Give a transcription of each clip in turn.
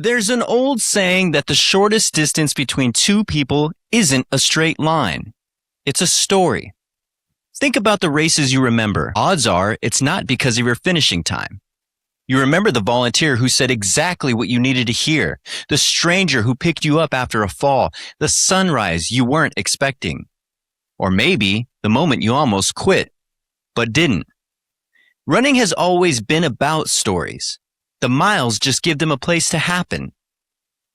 There's an old saying that the shortest distance between two people isn't a straight line. It's a story. Think about the races you remember. Odds are it's not because of your finishing time. You remember the volunteer who said exactly what you needed to hear, the stranger who picked you up after a fall, the sunrise you weren't expecting, or maybe the moment you almost quit, but didn't. Running has always been about stories. The miles just give them a place to happen.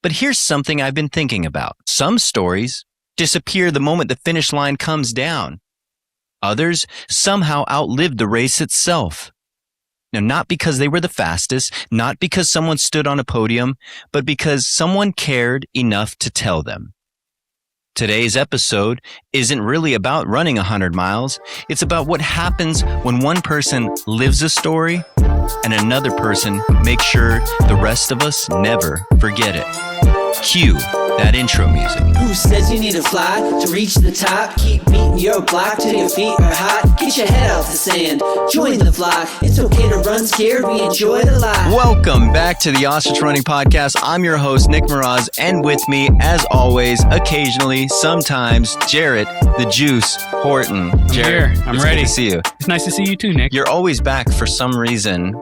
But here's something I've been thinking about. Some stories disappear the moment the finish line comes down. Others somehow outlive the race itself. Now, not because they were the fastest, not because someone stood on a podium, but because someone cared enough to tell them. Today's episode isn't really about running 100 miles. It's about what happens when one person lives a story and another person makes sure the rest of us never forget it. Cue that intro music. Who says you need to fly to reach the top? Keep beating your block till your feet are hot. Get your head out the sand, join the flock. It's okay to run scared, we enjoy the life. Welcome back to the Ostrich Running Podcast. I'm your host, Nick Mraz, and with me, as always, occasionally, sometimes, Jarrett, the Juice Horton. Jarrett, I'm ready. Good to see you. It's nice to see you too, Nick. You're always back for some reason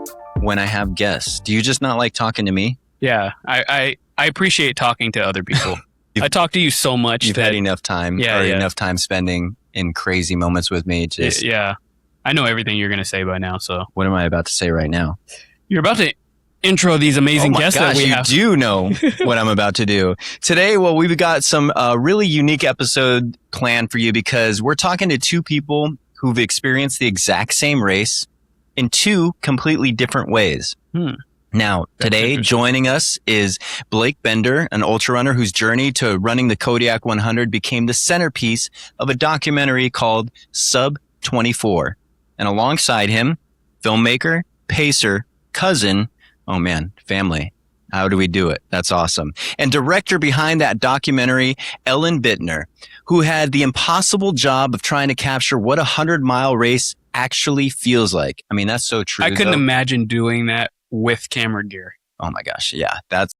when I have guests. Do you just not like talking to me? Yeah, I appreciate talking to other people. I talk to you so much. You've had enough time, enough time spending in crazy moments with me. Yeah, I know everything you're going to say by now. So what am I about to say right now? You're about to intro these amazing guests that we have. You do know what I'm about to do. Today, well, we've got some really unique episode planned for you because we're talking to two people who've experienced the exact same race in two completely different ways. Now, today, joining us is Blake Bender, an ultrarunner whose journey to running the Kodiak 100 became the centerpiece of a documentary called Sub 24. And alongside him, filmmaker, pacer, cousin, family. How do we do it? That's awesome. And director behind that documentary, Ellen Bittner, who had the impossible job of trying to capture what a 100-mile race actually feels like. I mean, that's so true. I couldn't imagine doing that with camera gear. Oh my gosh. Yeah, that's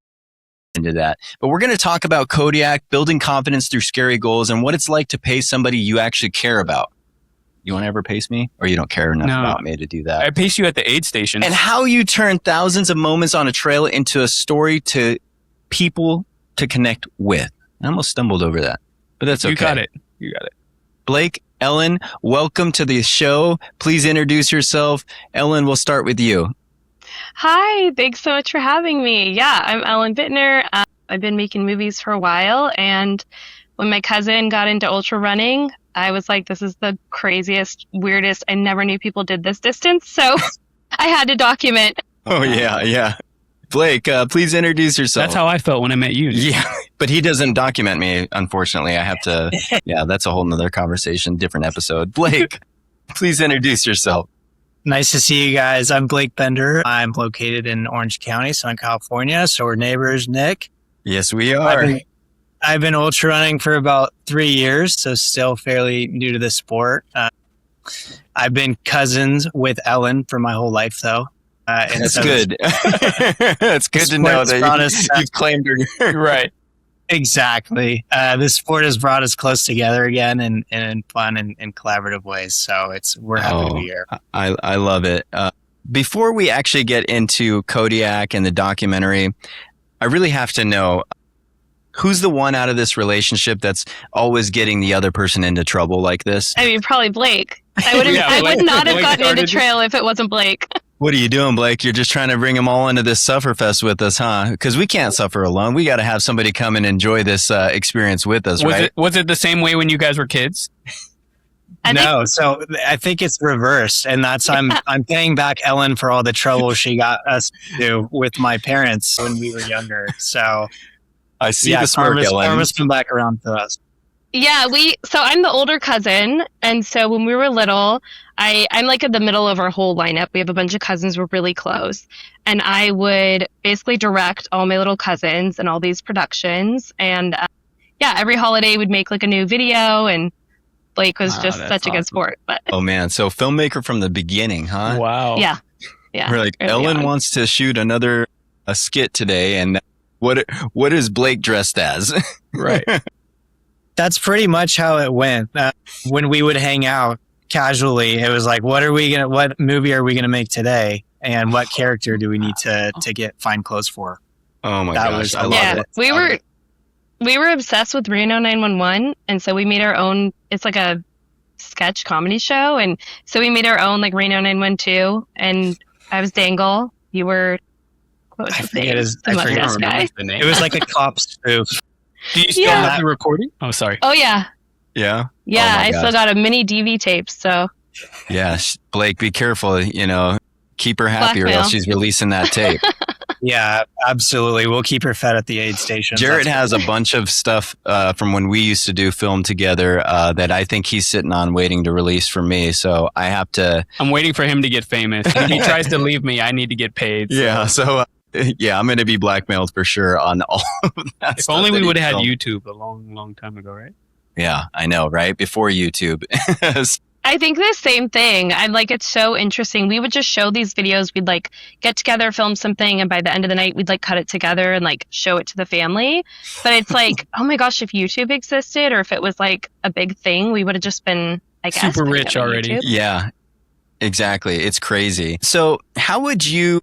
into that. But we're going to talk about Kodiak, building confidence through scary goals, and what it's like to pace somebody you actually care about. You want to ever pace me? Or you don't care enough about me to do that? I pace you at the aid station. And how you turn thousands of moments on a trail into a story to people to connect with. I almost stumbled over that, but that's okay. You got it. Blake, Ellen, welcome to the show. Please introduce yourself. Ellen, we'll start with you. Hi, thanks so much for having me. Yeah, I'm Ellen Bittner. I've been making movies for a while, and when my cousin got into ultra running, I was like, this is the craziest, weirdest, I never knew people did this distance, so I had to document. Oh, yeah. Blake, please introduce yourself. That's how I felt when I met you. Yeah, but he doesn't document me, unfortunately. I have to, that's a whole nother conversation, different episode. Blake, please introduce yourself. Nice to see you guys. I'm Blake Bender. I'm located in Orange County, Southern California. So we're neighbors, Nick. Yes, we are. I've been ultra running for about 3 years, so still fairly new to the sport. I've been cousins with Ellen for my whole life, though. That's good. It's good to know that you've claimed her. Right. Exactly. The sport has brought us close together again in fun and collaborative ways. So we're happy to be here. I love it. Before we actually get into Kodiak and the documentary, I really have to know, who's the one out of this relationship that's always getting the other person into trouble like this? I mean, probably Blake. I would not have gotten into trail if it wasn't Blake. What are you doing, Blake? You're just trying to bring them all into this Sufferfest with us, huh? Because we can't suffer alone. We got to have somebody come and enjoy this experience with us, right? Was it the same way when you guys were kids? So I think it's reversed, and that's I'm paying back Ellen for all the trouble she got us to with my parents when we were younger. So I see the smirk, Ellen. Karma's come back around to us. Yeah, so I'm the older cousin, and so when we were little, I'm like in the middle of our whole lineup. We have a bunch of cousins, we're really close, and I would basically direct all my little cousins and all these productions, and every holiday we'd make like a new video, and Blake was just such a good sport. But oh man, so filmmaker from the beginning, huh? Wow. Yeah. We're like, Ellen wants to shoot a skit today, and What is Blake dressed as? Right. That's pretty much how it went. When we would hang out casually, it was like, what movie are we going to make today? And what character do we need to find clothes for? Oh my gosh. I love it. We were obsessed with Reno 911. And so we made our own, it's like a sketch comedy show. And so we made our own like Reno 912. And I was Dangle. You were, what was his name? It was like a cop spoof. Do you still have the recording? Oh, sorry. Oh, yeah. Yeah? Yeah, I still got a mini DV tape, so. Yeah, Blake, be careful, keep her happy or else she's releasing that tape. Yeah, absolutely. We'll keep her fed at the aid station. Jarrett has a bunch of stuff from when we used to do film together that I think he's sitting on waiting to release for me, so I have to... I'm waiting for him to get famous. If he tries to leave me, I need to get paid. So. Yeah, so... yeah, I'm going to be blackmailed for sure on all of that. If only we would have had YouTube a long, long time ago, right? Yeah, I know, right? Before YouTube. I think the same thing. It's so interesting. We would just show these videos. We'd get together, film something, and by the end of the night, we'd cut it together and show it to the family. But it's oh my gosh, if YouTube existed or if it was a big thing, we would have just been, I guess, super rich already. YouTube. Yeah, exactly. It's crazy. So how would you...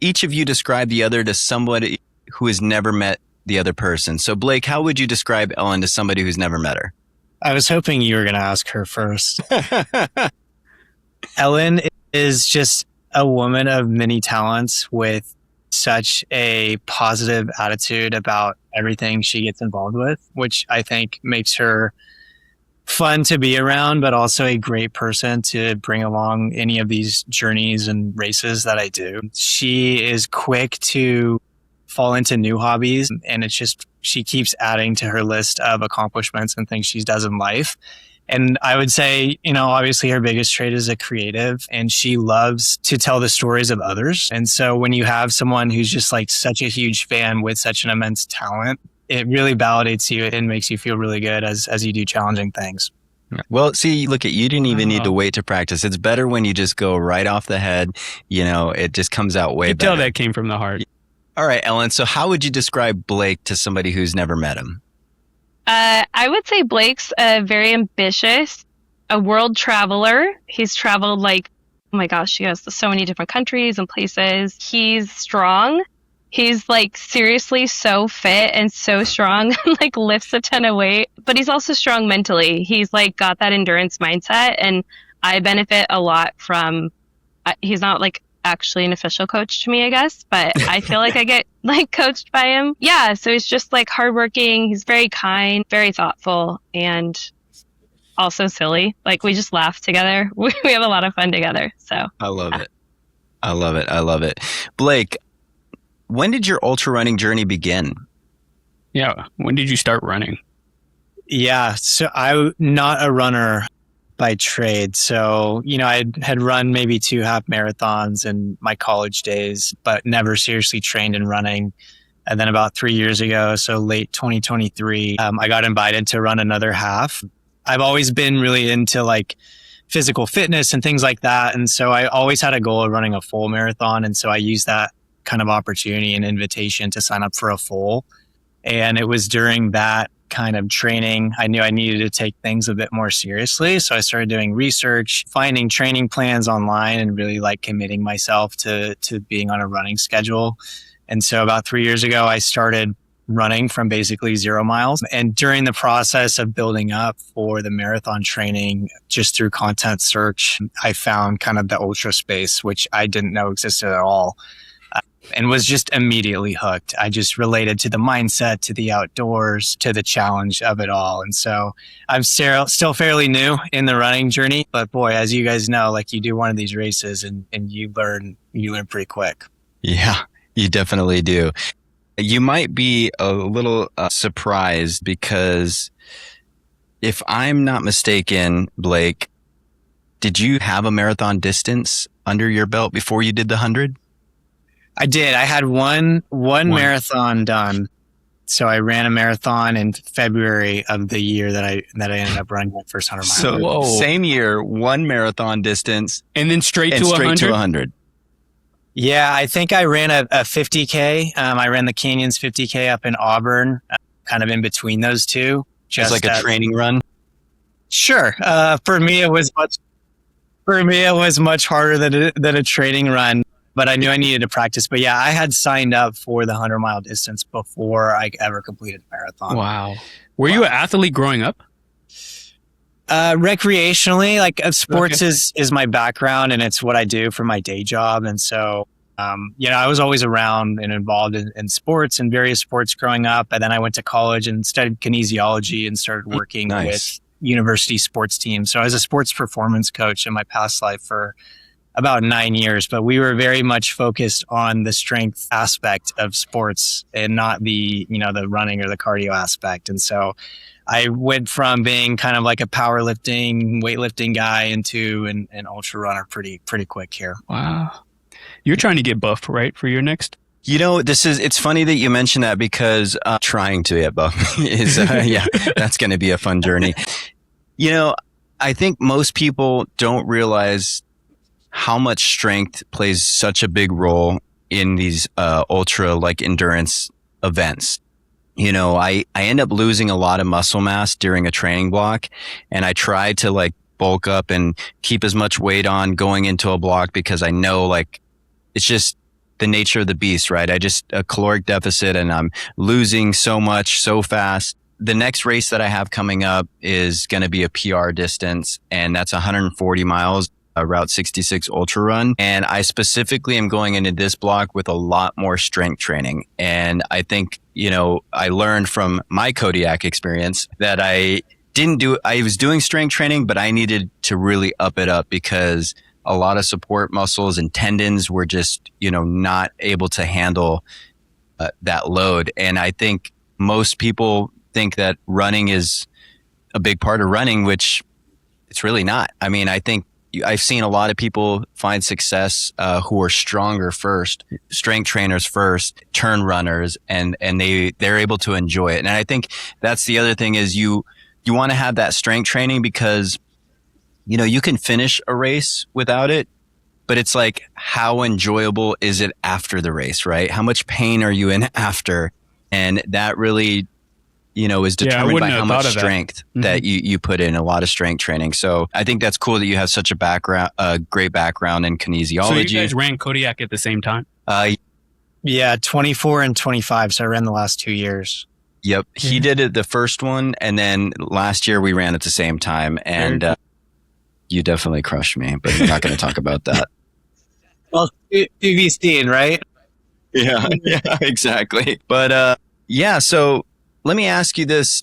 each of you describe the other to somebody who has never met the other person. So Blake, how would you describe Ellen to somebody who's never met her? I was hoping you were going to ask her first. Ellen is just a woman of many talents with such a positive attitude about everything she gets involved with, which I think makes her fun to be around, but also a great person to bring along any of these journeys and races that I do. She is quick to fall into new hobbies, and it's just, she keeps adding to her list of accomplishments and things she does in life. And I would say, obviously her biggest trait is a creative, and she loves to tell the stories of others. And so when you have someone who's just such a huge fan with such an immense talent, it really validates you and makes you feel really good as you do challenging things. Well, see, look at you didn't even need to wait to practice. It's better when you just go right off the head. It just comes out way better. Tell that came from the heart. All right, Ellen. So how would you describe Blake to somebody who's never met him? I would say Blake's very ambitious, a world traveler. He's traveled oh my gosh, he goes to so many different countries and places. He's strong. He's seriously so fit and so strong and lifts a ton of weight, but he's also strong mentally. He's got that endurance mindset, and I benefit a lot from, he's not actually an official coach to me, I guess, but I feel I get coached by him. Yeah. So he's just hardworking. He's very kind, very thoughtful, and also silly. We just laugh together. We have a lot of fun together. So I love it. I love it. I love it. Blake, when did your ultra running journey begin? Yeah. When did you start running? Yeah. So I'm not a runner by trade. So, I had run maybe 2 half marathons in my college days, but never seriously trained in running. And then about 3 years ago, so late 2023, I got invited to run another half. I've always been really into physical fitness and things like that. And so I always had a goal of running a full marathon. And so I used that kind of opportunity and invitation to sign up for a full. And it was during that kind of training, I knew I needed to take things a bit more seriously. So I started doing research, finding training plans online, and really committing myself to being on a running schedule. And so about 3 years ago, I started running from basically 0 miles. And during the process of building up for the marathon training, just through content search, I found kind of the ultra space, which I didn't know existed at all. And was just immediately hooked. I just related to the mindset, to the outdoors, to the challenge of it all. And so I'm still fairly new in the running journey, but boy, as you guys know, you do one of these races and you learn pretty quick. Yeah, you definitely do. You might be a little surprised because if I'm not mistaken, Blake, did you have a marathon distance under your belt before you did the 100? I did. I had one marathon done. So I ran a marathon in February of the year that I ended up running my first 100 miles. So same year, one marathon distance, and then straight to 100. Yeah, I think I ran a 50K. I ran the Canyons 50K up in Auburn, kind of in between those two. Just like a training run? Sure. For me, it was much harder than a training run, but I knew I needed to practice. But yeah, I had signed up for the 100-mile distance before I ever completed a marathon. Wow. Were you an athlete growing up? Recreationally, like sports is my background and it's what I do for my day job. And so, I was always around and involved in sports and various sports growing up. And then I went to college and studied kinesiology and started working with university sports teams. So I was a sports performance coach in my past life for about 9 years, but we were very much focused on the strength aspect of sports and not the running or the cardio aspect. And so I went from being kind of like a powerlifting, weightlifting guy into an ultra runner pretty quick here. Wow. You're trying to get buff, right, for your next? It's funny that you mentioned that because trying to get buff is, that's going to be a fun journey. I think most people don't realize how much strength plays such a big role in these ultra like endurance events. I end up losing a lot of muscle mass during a training block, and I try to like bulk up and keep as much weight on going into a block because I know like it's just the nature of the beast, right? A caloric deficit and I'm losing so much so fast. The next race that I have coming up is going to be a PR distance, and that's 140 miles. Route 66 ultra run. And I specifically am going into this block with a lot more strength training. And I think, I learned from my Kodiak experience that I was doing strength training, but I needed to really up it up because a lot of support muscles and tendons were just, not able to handle that load. And I think most people think that running is a big part of running, which it's really not. I mean, I think I've seen a lot of people find success who are stronger first, strength trainers first, turn runners, and they're able to enjoy it. And I think that's the other thing is you want to have that strength training because, you can finish a race without it, but it's like, how enjoyable is it after the race, right? How much pain are you in after? And that really is determined by how much strength that you put in, a lot of strength training. So I think that's cool that you have such a great background in kinesiology. So you guys ran Kodiak at the same time? Yeah, 24 and 25. So I ran the last 2 years. Yep. He did it the first one. And then last year we ran at the same time. And you definitely crushed me, but we're not going to talk about that. Well, to be seen, right? Yeah, exactly. But so let me ask you this,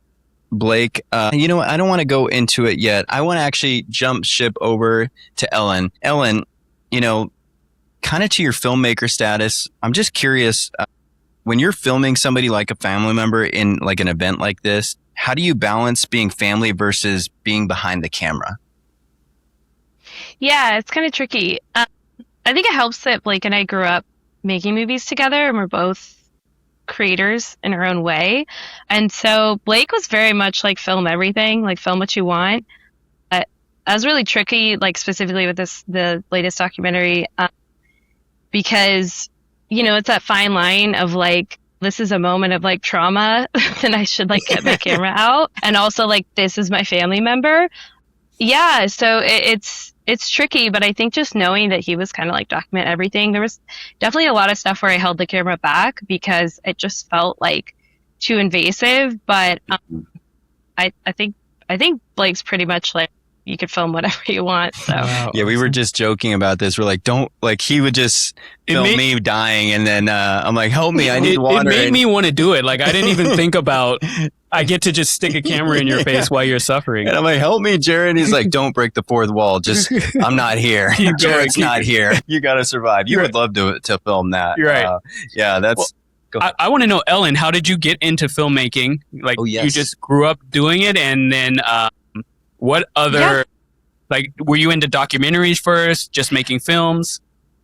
Blake. I don't want to go into it yet. I want to actually jump ship over to Ellen. Ellen, kind of to your filmmaker status, I'm just curious, when you're filming somebody like a family member in like an event like this, how do you balance being family versus being behind the camera? Yeah, it's kind of tricky. I think it helps that Blake and I grew up making movies together, and we're both creators in our own way. And so Blake was very much like film everything, like film what you want. That was really tricky, like specifically with the latest documentary, because, it's that fine line of like, this is a moment of like trauma and I should like get my camera out. And also like, this is my family member. Yeah. So it's tricky, but I think just knowing that he was kind of like document everything, there was definitely a lot of stuff where I held the camera back because it just felt like too invasive. But I think Blake's pretty much like, you could film whatever you want. So yeah, we were just joking about this. We're like, don't like, he would just film me dying. And then I'm like, help me, I need water. It made me want to do it. Like, I didn't even think about, I get to just stick a camera in your face while you're suffering. And I'm like, help me, Jared. He's like, don't break the fourth wall. Just, I'm not here. Jared's not here. You got to survive. You would love to film that. You're right. Yeah, that's... Well, I want to know, Ellen, how did you get into filmmaking? Like, you just grew up doing it, and then what other, like, were you into documentaries first, just making films?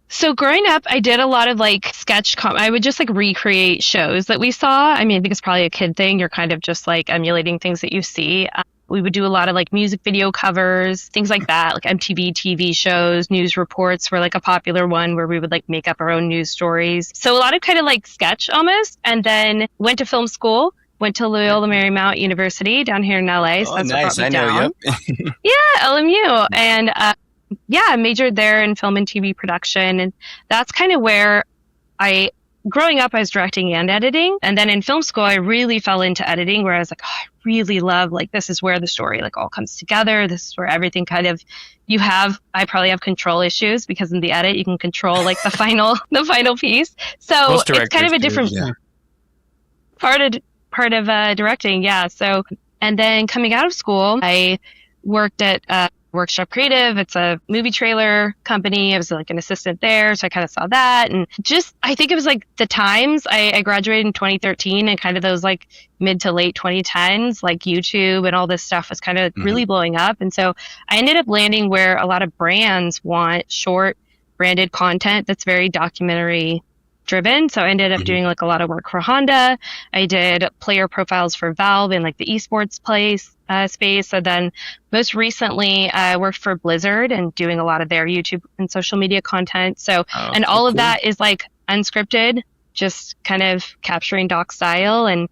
So growing up, I did a lot of like I would just like recreate shows that we saw. I mean, I think it's probably a kid thing. You're kind of just like emulating things that you see. We would do a lot of like music video covers, things like that, like MTV TV shows, news reports were like a popular one where we would like make up our own news stories. So a lot of kind of like sketch almost. And then went to film school, went to Loyola Marymount University down here in LA. So Oh, that's nice. what I brought me know. down. Yep. Yeah, LMU. And I majored there in film and TV production. And that's kind of where growing up, I was directing and editing. And then in film school, I really fell into editing where I was like, oh, I really love, like, this is where the story like all comes together. This is where everything kind of, I probably have control issues because in the edit, you can control like the final piece. So it's kind of a different part of directing. Yeah. So, and then coming out of school, I worked at Workshop Creative. It's a movie trailer company. I was like an assistant there. So I kind of saw that. And just, I think it was like the times. I graduated in 2013 and kind of those like mid to late 2010s, like YouTube and all this stuff was kind of really blowing up. And so I ended up landing where a lot of brands want short branded content that's very documentary driven. So I ended up doing like a lot of work for Honda. I did player profiles for Valve in like the esports space. So then most recently I worked for Blizzard and doing a lot of their YouTube and social media content. So, and all of that is like unscripted, just kind of capturing doc style. And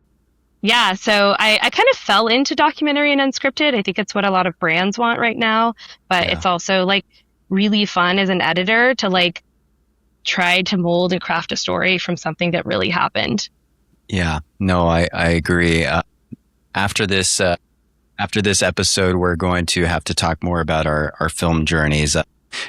yeah, so I kind of fell into documentary and unscripted. I think it's what a lot of brands want right now, but it's also like really fun as an editor to like try to mold and craft a story from something that really happened. Yeah, no, I agree. After this episode, we're going to have to talk more about our film journeys.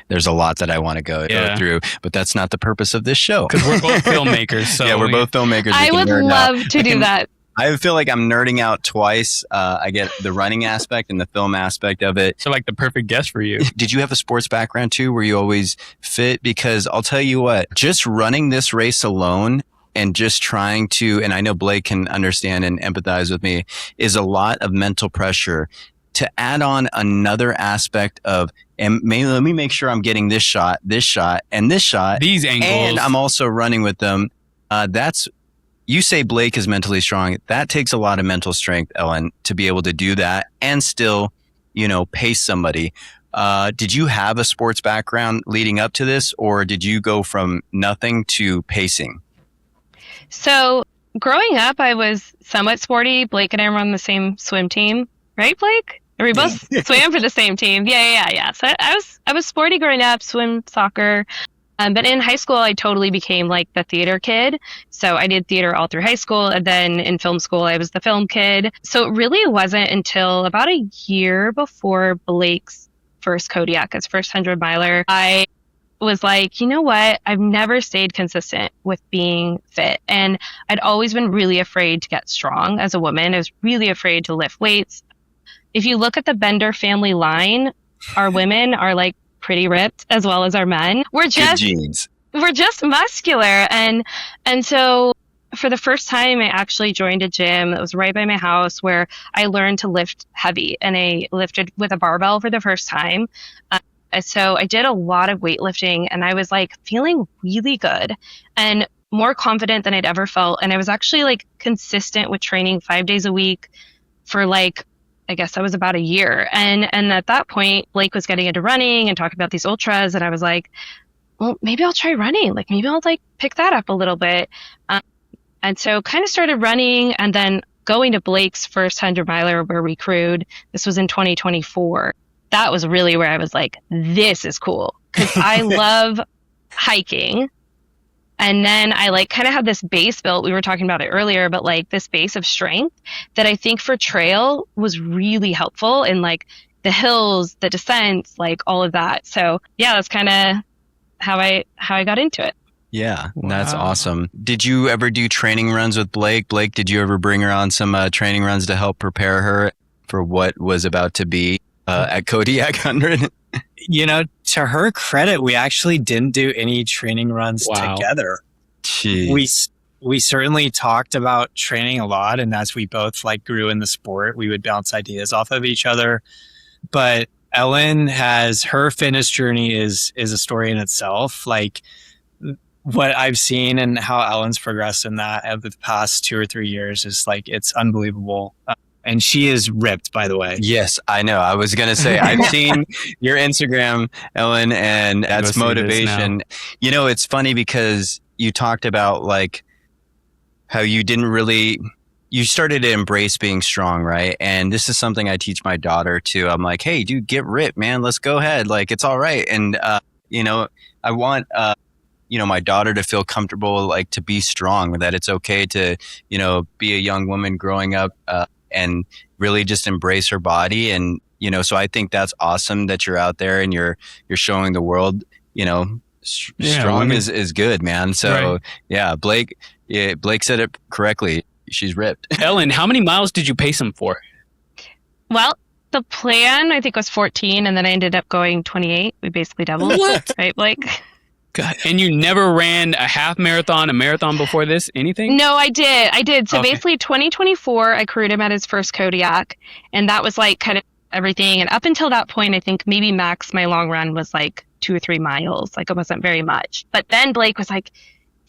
There's a lot that I want to go through, but that's not the purpose of this show. Because we're both filmmakers. So yeah, we're both filmmakers. I would love to do that. I feel like I'm nerding out twice. I get the running aspect and the film aspect of it. So like the perfect guest for you. Did you have a sports background too? Were you always fit? Because I'll tell you what, just running this race alone and just trying to, and I know Blake can understand and empathize with me, is a lot of mental pressure. To add on another aspect of, and let me make sure I'm getting this shot, and this shot, these angles, and I'm also running with them. You say Blake is mentally strong. That takes a lot of mental strength, Ellen, to be able to do that and still, pace somebody. Did you have a sports background leading up to this, or did you go from nothing to pacing? So growing up, I was somewhat sporty. Blake and I were on the same swim team, right, Blake? Or we both swam for the same team. Yeah. So I was sporty growing up, swim, soccer. But in high school, I totally became like the theater kid. So I did theater all through high school. And then in film school, I was the film kid. So it really wasn't until about a year before Blake's first Kodiak, his first 100-miler, I was like, you know what? I've never stayed consistent with being fit. And I'd always been really afraid to get strong as a woman. I was really afraid to lift weights. If you look at the Bender family line, our women are like pretty ripped as well as our men. We're just muscular. And so for the first time, I actually joined a gym that was right by my house where I learned to lift heavy, and I lifted with a barbell for the first time. So I did a lot of weightlifting, and I was like feeling really good and more confident than I'd ever felt. And I was actually like consistent with training 5 days a week for like, I guess that was about a year. And at that point, Blake was getting into running and talking about these ultras. And I was like, well, maybe I'll try running. Like maybe I'll like pick that up a little bit. And so kind of started running, and then going to Blake's first 100-miler where we crewed. This was in 2024. That was really where I was like, this is cool. Because I love hiking. And then I like kind of had this base built. We were talking about it earlier, but like this base of strength that I think for trail was really helpful in like the hills, the descents, like all of that. So yeah, that's kind of how I got into it. Yeah, that's awesome. Did you ever do training runs with Blake? Blake, did you ever bring her on some training runs to help prepare her for what was about to be at Kodiak 100? To her credit, we actually didn't do any training runs together. Jeez. We certainly talked about training a lot, and as we both like grew in the sport, we would bounce ideas off of each other. But Ellen her fitness journey is a story in itself. Like what I've seen and how Ellen's progressed in that over the past 2 or 3 years is like, it's unbelievable. And she is ripped, by the way. Yes, I know. I was going to say, I've seen your Instagram, Ellen, and that's motivation. You know, it's funny because you talked about like how you started to embrace being strong, right? And this is something I teach my daughter too. I'm like, hey, dude, get ripped, man. Let's go ahead. Like, it's all right. And, you know, I want, you know, my daughter to feel comfortable, like to be strong, that it's okay to, you know, be a young woman growing up, and really just embrace her body. And, you know, so I think that's awesome that you're out there and you're showing the world, you know, strong is good, man. So right. Yeah, Blake said it correctly. She's ripped. Ellen, how many miles did you pace him for? Well, the plan, I think, was 14, and then I ended up going 28. We basically doubled. What? Right, Blake? God. And you never ran a half marathon, a marathon before this? Anything? No, I did. So basically 2024, I crewed him at his first Kodiak. And that was like kind of everything. And up until that point, I think maybe max my long run was like 2 or 3 miles. Like it wasn't very much. But then Blake was like,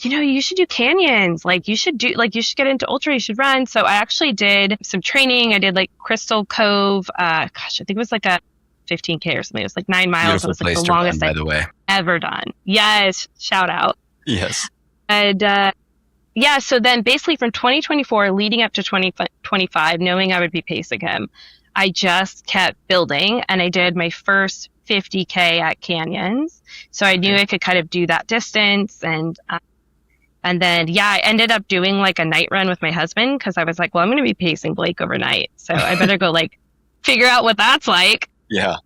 you know, you should do canyons. Like you should get into ultra, you should run. So I actually did some training. I did like Crystal Cove. I think it was like a 15K or something. It was like 9 miles. Beautiful It was like the longest by the way. Ever done. Yes. Shout out. Yes. And yeah, so then basically from 2024 leading up to 2025, knowing I would be pacing him, I just kept building, and I did my first 50K at Canyons. So I knew I could kind of do that distance. And then, yeah, I ended up doing like a night run with my husband because I was like, well, I'm going to be pacing Blake overnight. So I better go like figure out what that's like. Yeah.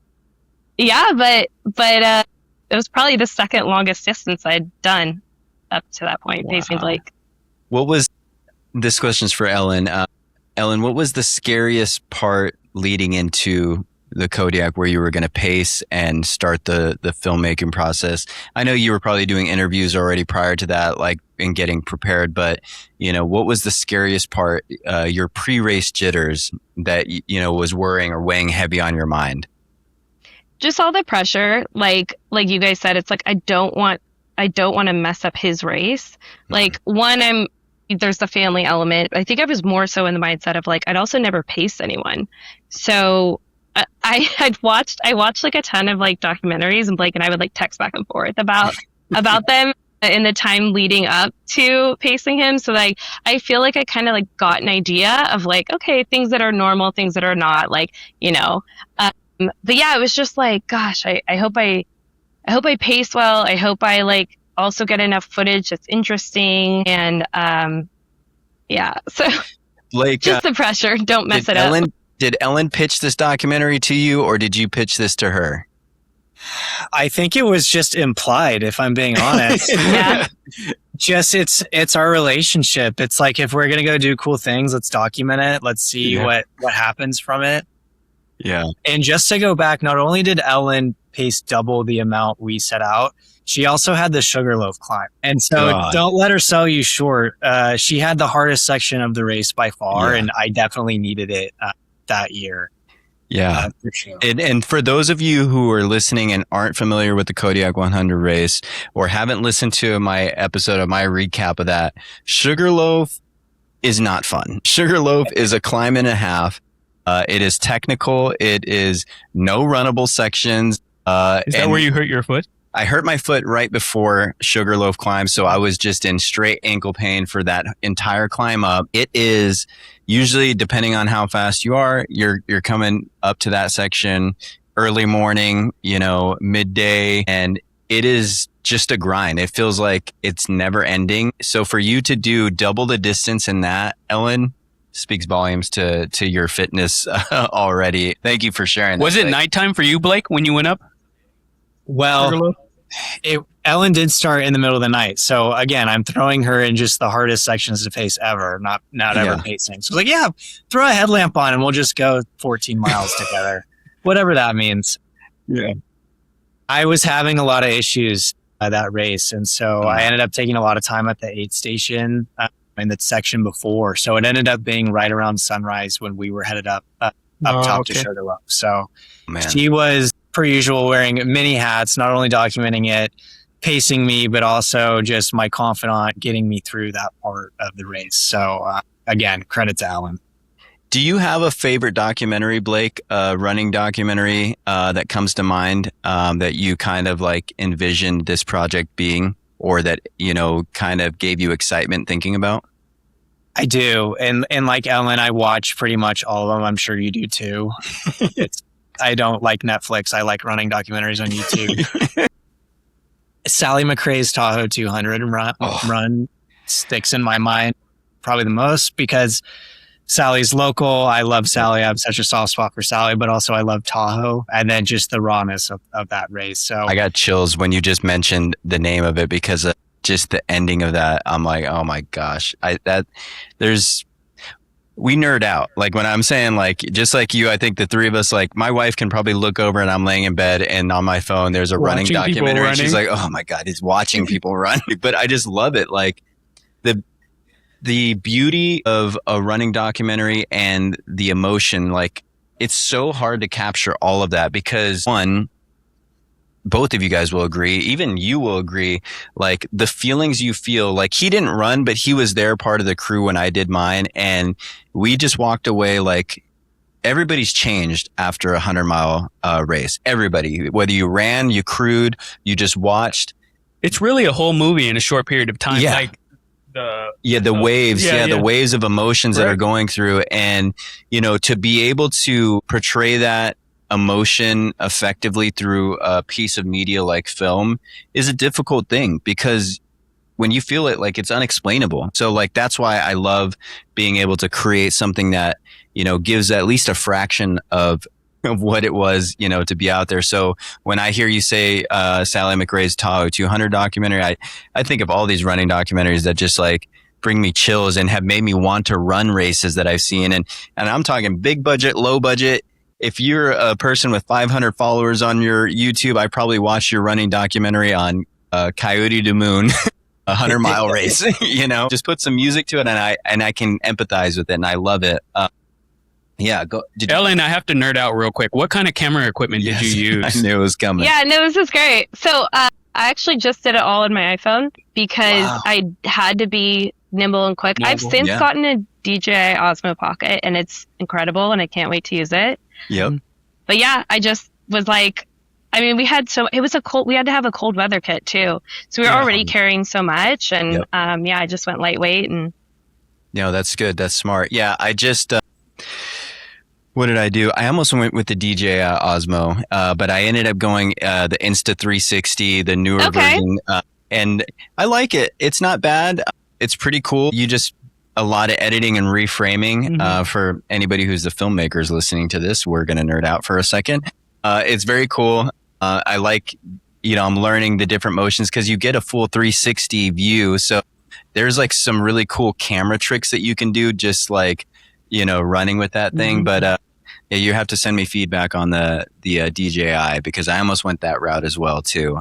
Yeah, but it was probably the second longest distance I'd done up to that point, pacing Blake. This question's for Ellen. Ellen, what was the scariest part leading into the Kodiak where you were going to pace and start the filmmaking process? I know you were probably doing interviews already prior to that, like in getting prepared, but you know, what was the scariest part, your pre-race jitters that, you know, was worrying or weighing heavy on your mind? Just all the pressure, like you guys said, it's like I don't want to mess up his race. Like there's the family element. I think I was more so in the mindset of like I'd also never pace anyone. So I watched like a ton of like documentaries, and Blake and I would like text back and forth about them in the time leading up to pacing him. So like I feel like I kind of like got an idea of like, okay, things that are normal, things that are not, like, you know. But yeah, it was just like, gosh, I hope I pace well. I hope I like also get enough footage that's interesting. And yeah, so Blake, just the pressure. Don't mess it up. Did Ellen pitch this documentary to you, or did you pitch this to her? I think it was just implied, if I'm being honest. Yeah. Just it's our relationship. It's like, if we're gonna go do cool things, let's document it. Let's see what happens from it. Yeah. And just to go back, not only did Ellen pace double the amount we set out, she also had the Sugarloaf climb. And so don't let her sell you short. She had the hardest section of the race by far, and I definitely needed it that year. Yeah. For sure. And for those of you who are listening and aren't familiar with the Kodiak 100 race, or haven't listened to my episode of my recap of that, Sugarloaf is not fun. Sugarloaf is a climb and a half. It is technical. It is no runnable sections. Is that where you hurt your foot? I hurt my foot right before Sugarloaf climb, so I was just in straight ankle pain for that entire climb up. It is usually, depending on how fast you are, you're coming up to that section early morning, you know, midday, and it is just a grind. It feels like it's never ending. So for you to do double the distance in that, Ellen, speaks volumes to your fitness already. Thank you for sharing that. Was it nighttime for you, Blake, when you went up? Well, Ellen did start in the middle of the night. So again, I'm throwing her in just the hardest sections to pace ever, not ever pacing. So like, yeah, throw a headlamp on and we'll just go 14 miles together, whatever that means. Yeah. I was having a lot of issues that race. And so I ended up taking a lot of time at the aid station in that section before. So it ended up being right around sunrise when we were headed up top to Sugarloaf. So she was, per usual, wearing many hats, not only documenting it, pacing me, but also just my confidant getting me through that part of the race. So again, credit to Ellen. Do you have a favorite documentary, Blake, running documentary that comes to mind that you kind of like envisioned this project being, or that, you know, kind of gave you excitement thinking about? I do. And like Ellen, I watch pretty much all of them. I'm sure you do too. I don't like Netflix. I like running documentaries on YouTube. Sally McRae's Tahoe 200 run sticks in my mind probably the most because Sally's local. I love Sally. I have such a soft spot for Sally, but also I love Tahoe, and then just the rawness of that race. So I got chills when you just mentioned the name of it because of just the ending of that. I'm like, oh my gosh, we nerd out. Like when I'm saying, like, just like you, I think the three of us, like my wife can probably look over and I'm laying in bed and on my phone, there's a running documentary. And she's like, oh my God, he's watching people run. But I just love it. Like the beauty of a running documentary and the emotion, like it's so hard to capture all of that because one, both of you guys will agree, even you will agree, like the feelings you feel, like he didn't run, but he was there part of the crew when I did mine. And we just walked away like everybody's changed after a 100-mile race. Everybody, whether you ran, you crewed, you just watched. It's really a whole movie in a short period of time. Yeah. Like the waves, the waves of emotions that are going through. And, you know, to be able to portray that emotion effectively through a piece of media like film is a difficult thing because when you feel it, like it's unexplainable. So like, that's why I love being able to create something that, you know, gives at least a fraction of what it was, you know, to be out there. So when I hear you say Sally McRae's Tahoe 200 documentary, I think of all these running documentaries that just like bring me chills and have made me want to run races that I've seen. And I'm talking big budget, low budget. If you're a person with 500 followers on your YouTube, I probably watched your running documentary on Coyote to Moon, 100-mile race. You know, just put some music to it, and I can empathize with it, and I love it. Yeah, go. Ellen, I have to nerd out real quick. What kind of camera equipment did you use? I knew it was coming. Yeah, no, this is great. So I actually just did it all on my iPhone because I had to be nimble and quick. I've since gotten a DJI Osmo Pocket, and it's incredible, and I can't wait to use it. Yep. But yeah, I just was like, I mean, we had to have a cold weather kit too. So we were already carrying so much, and I just went lightweight. And no, that's good. That's smart. Yeah, I just. What did I do? I almost went with the DJI Osmo, but I ended up going the Insta360, the newer version, and I like it. It's not bad. It's pretty cool. You just a lot of editing and reframing. For anybody who's the filmmakers listening to this, we're going to nerd out for a second. It's very cool. I like, you know, I'm learning the different motions because you get a full 360 view. So there's like some really cool camera tricks that you can do, just like, you know, running with that thing. But yeah, you have to send me feedback on the DJI because I almost went that route as well too.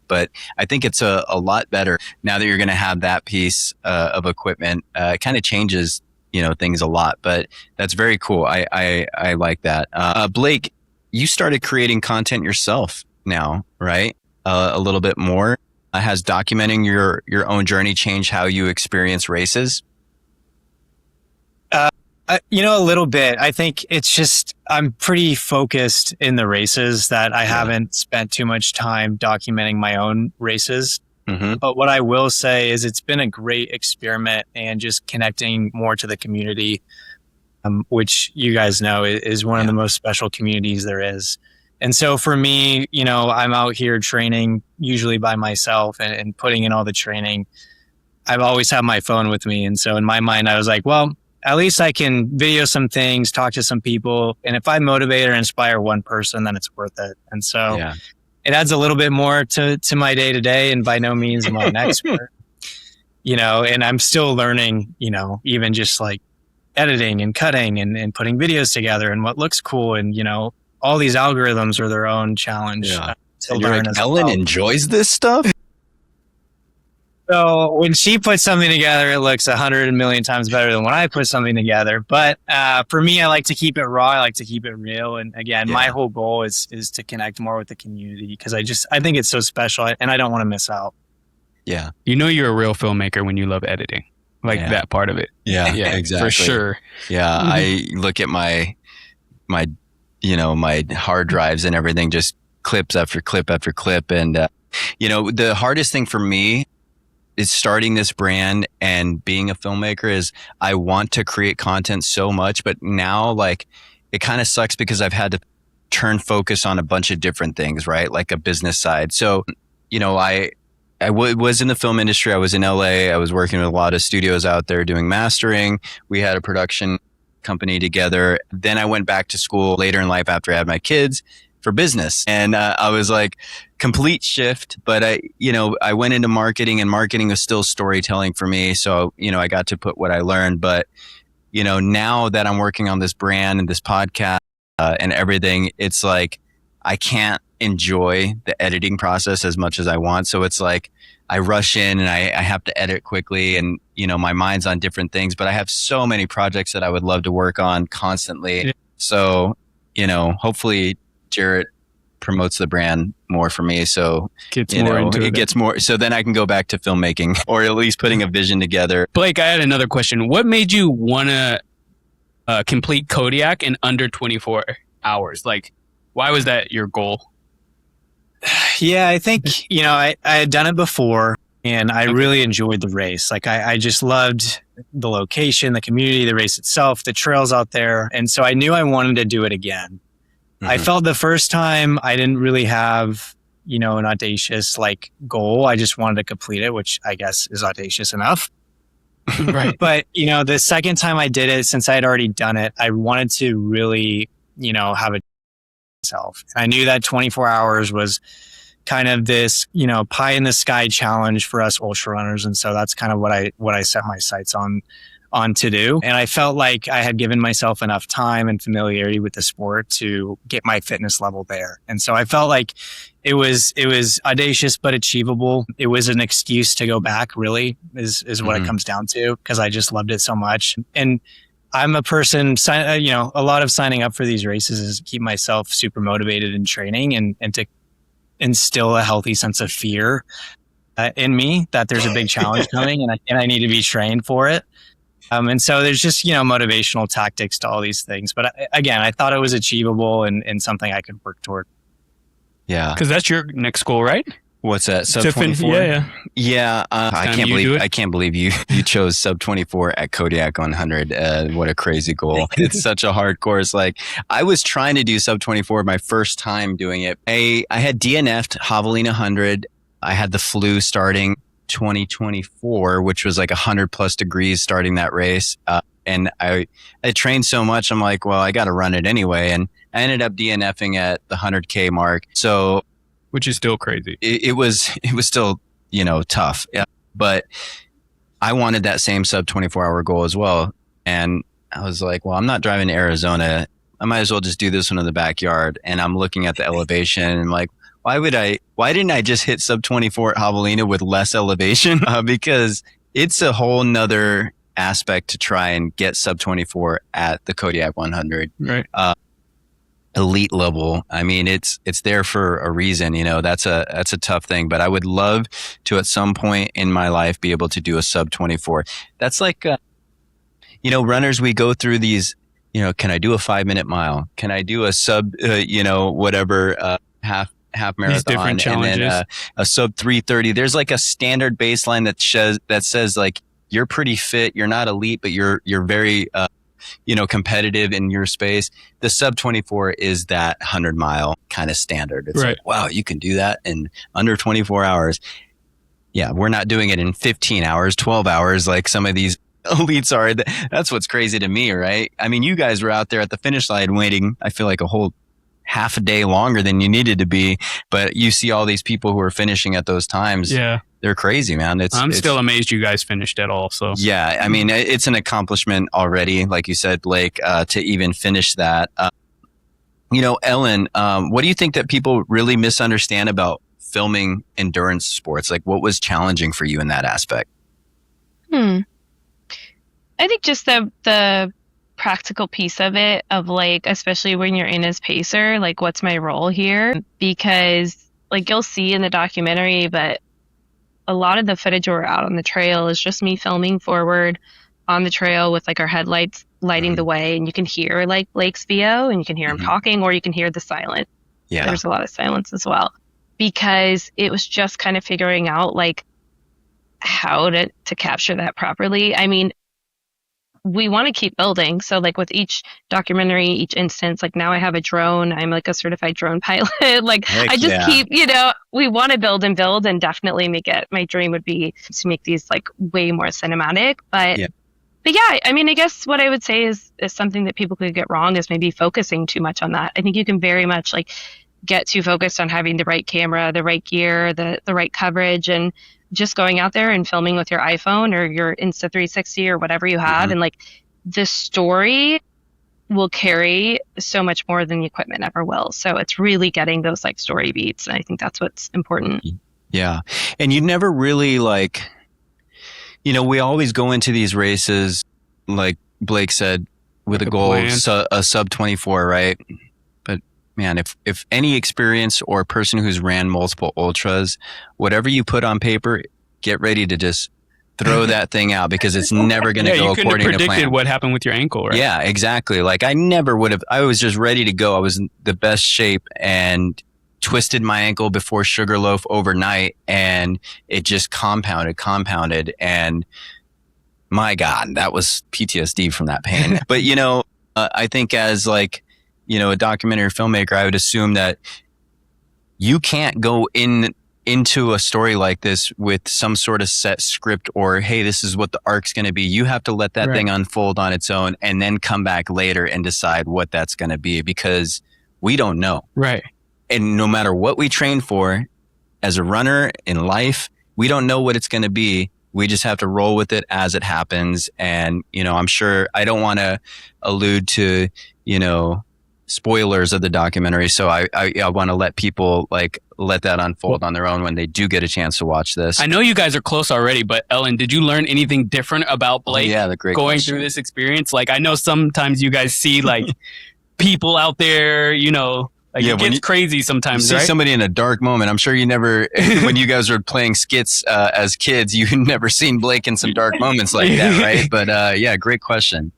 But I think it's a lot better now that you're going to have that piece of equipment. It kind of changes, you know, things a lot, but that's very cool. I like that. Blake, you started creating content yourself now, right? A little bit more. Has documenting your own journey changed how you experience races? You know, a little bit. I think it's just, I'm pretty focused in the races that I haven't spent too much time documenting my own races. But what I will say is it's been a great experiment and just connecting more to the community, which you guys know is one of the most special communities there is. And so for me, you know, I'm out here training usually by myself and putting in all the training. I've always had my phone with me. And so in my mind, I was like, well, at least I can video some things, talk to some people. And if I motivate or inspire one person, then it's worth it. And so it adds a little bit more to my day to day. And by no means am I an expert, you know, and I'm still learning, you know, even just like editing and cutting and putting videos together and what looks cool. And, you know, all these algorithms are their own challenge. To learn like, Ellen enjoys this stuff? So when she puts something together, it looks 100 million times better than when I put something together. But for me, I like to keep it raw. I like to keep it real. And again, my whole goal is to connect more with the community because I think it's so special and I don't want to miss out. Yeah. You know you're a real filmmaker when you love editing. like that part of it. Yeah, yeah, exactly. For sure. Yeah, I look at my hard drives and everything, just clips after clip after clip. And, the hardest thing for me is starting this brand and being a filmmaker is I want to create content so much, but now it kind of sucks because I've had to turn focus on a bunch of different things, right? Like a business side. So, I was in the film industry. I was in LA. I was working with a lot of studios out there doing mastering. We had a production company together. Then I went back to school later in life after I had my kids for business. And I was like complete shift, but I went into marketing, and marketing was still storytelling for me. So, I got to put what I learned, but now that I'm working on this brand and this podcast and everything, it's like I can't enjoy the editing process as much as I want. So it's like I rush in and I have to edit quickly, and my mind's on different things, but I have so many projects that I would love to work on constantly. Yeah. So, hopefully Jarrett promotes the brand more for me. So it gets more. So then I can go back to filmmaking, or at least putting a vision together. Blake, I had another question. What made you want to complete Kodiak in under 24 hours? Like, why was that your goal? Yeah, I think, I had done it before, and I really enjoyed the race. Like, I just loved the location, the community, the race itself, the trails out there. And so I knew I wanted to do it again. Mm-hmm. I felt the first time I didn't really have, an audacious goal. I just wanted to complete it, which I guess is audacious enough. Right. But, the second time I did it, since I had already done it, I wanted to really, have it myself. I knew that 24 hours was kind of this, pie in the sky challenge for us ultra runners. And so that's kind of what I set my sights on to do. And I felt like I had given myself enough time and familiarity with the sport to get my fitness level there. And so I felt like it was audacious, but achievable. It was an excuse to go back, really, is what it comes down to, because I just loved it so much. And I'm a person, a lot of signing up for these races is to keep myself super motivated in training and to instill a healthy sense of fear in me that there's a big challenge coming and I need to be trained for it. And so there's just, motivational tactics to all these things. But again, I thought it was achievable and something I could work toward. Yeah. Because that's your next goal, right? What's that? Sub 24? Yeah. I can't believe you chose sub 24 at Kodiak 100. What a crazy goal. It's such a hard course. Like, I was trying to do sub 24 my first time doing it. I had DNF'd Javelina 100. I had the flu starting 2024, which was like 100 plus degrees starting that race. And I trained so much. I'm like, well, I got to run it anyway. And I ended up DNFing at the 100K mark. So, which is still crazy. It was still, tough. Yeah. But I wanted that same sub 24 hour goal as well. And I was like, well, I'm not driving to Arizona. I might as well just do this one in the backyard. And I'm looking at the elevation and I'm like, why didn't I just hit sub 24 at Javelina with less elevation? Because it's a whole nother aspect to try and get sub 24 at the Kodiak 100. Right. Elite level. I mean, it's there for a reason, that's a tough thing, but I would love to at some point in my life be able to do a sub 24. That's like, runners, we go through these, can I do a 5-minute mile? Can I do a sub, half marathon, and then a sub 3:30. There's like a standard baseline that says like, you're pretty fit. You're not elite, but you're very, competitive in your space. The sub 24 is that 100-mile kind of standard. It's right. Like, wow, you can do that in under 24 hours. Yeah, we're not doing it in 15 hours, 12 hours like some of these elites are. That's what's crazy to me, right? I mean, you guys were out there at the finish line waiting, I feel like a whole half a day longer than you needed to be, but you see all these people who are finishing at those times. Yeah. They're crazy, man. I'm still amazed you guys finished at all. So yeah, I mean, it's an accomplishment already, like you said, Blake, to even finish that. Ellen, what do you think that people really misunderstand about filming endurance sports? Like, what was challenging for you in that aspect? I think just the practical piece of it, of like, especially when you're in as pacer, like, what's my role here? Because like, you'll see in the documentary, but a lot of the footage where we're out on the trail is just me filming forward on the trail with like our headlights lighting the way, and you can hear like Blake's VO and you can hear him talking, or you can hear the silence. Yeah. There's a lot of silence as well, because it was just kind of figuring out like how to capture that properly. I mean, we want to keep building. So like with each documentary, each instance, like now I have a drone. I'm like a certified drone pilot. Like Heck I just yeah. keep, we want to build and definitely make it. My dream would be to make these like way more cinematic. But yeah, I mean, I guess what I would say is something that people could get wrong is maybe focusing too much on that. I think you can very much like get too focused on having the right camera, the right gear, the right coverage, and just going out there and filming with your iPhone or your Insta360 or whatever you have. And like the story will carry so much more than the equipment ever will. So it's really getting those like story beats. And I think that's what's important. Yeah. And you never really like, we always go into these races, like Blake said, with a goal, a sub 24, right? But man, if any experience or person who's ran multiple ultras, whatever you put on paper, get ready to just throw that thing out, because it's never going to go according to plan. You couldn't have predicted what happened with your ankle, right? Yeah, exactly. Like I never would have. I was just ready to go. I was in the best shape and twisted my ankle before Sugarloaf overnight, and it just compounded. And my God, that was PTSD from that pain. But, I think as like, a documentary filmmaker, I would assume that you can't go into a story like this with some sort of set script or, hey, this is what the arc's going to be. You have to let that thing unfold on its own and then come back later and decide what that's going to be, because we don't know. Right. And no matter what we train for as a runner in life, we don't know what it's going to be. We just have to roll with it as it happens. And, I'm sure I don't want to allude to, spoilers of the documentary. So I want to let people let that unfold on their own when they do get a chance to watch this. I know you guys are close already, but Ellen, did you learn anything different about Blake going through this experience? Like, I know sometimes you guys see like people out there, it gets crazy sometimes, you see somebody in a dark moment. I'm sure you never, when you guys were playing skits as kids, you never seen Blake in some dark moments like that, right? But great question.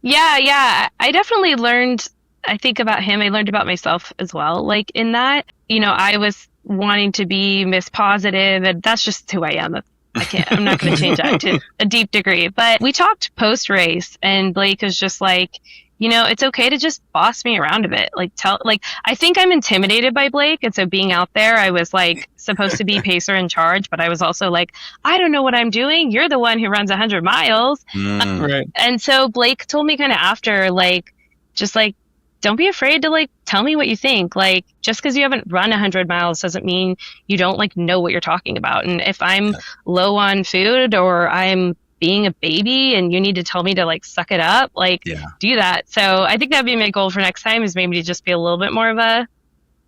Yeah. I definitely learned, I think about him, I learned about myself as well. Like in that, I was wanting to be Miss Positive, and that's just who I am. I'm not going to change that to a deep degree. But we talked post-race, and Blake was just like, it's okay to just boss me around a bit. I think I'm intimidated by Blake. And so being out there, I was like supposed to be pacer in charge, but I was also like, I don't know what I'm doing. You're the one who runs 100 miles. Right. And so Blake told me kind of after, don't be afraid to tell me what you think. Like, just because you haven't run 100 miles doesn't mean you don't know what you're talking about. And if I'm low on food or I'm being a baby and you need to tell me to suck it up, do that. So I think that'd be my goal for next time, is maybe to just be a little bit more of a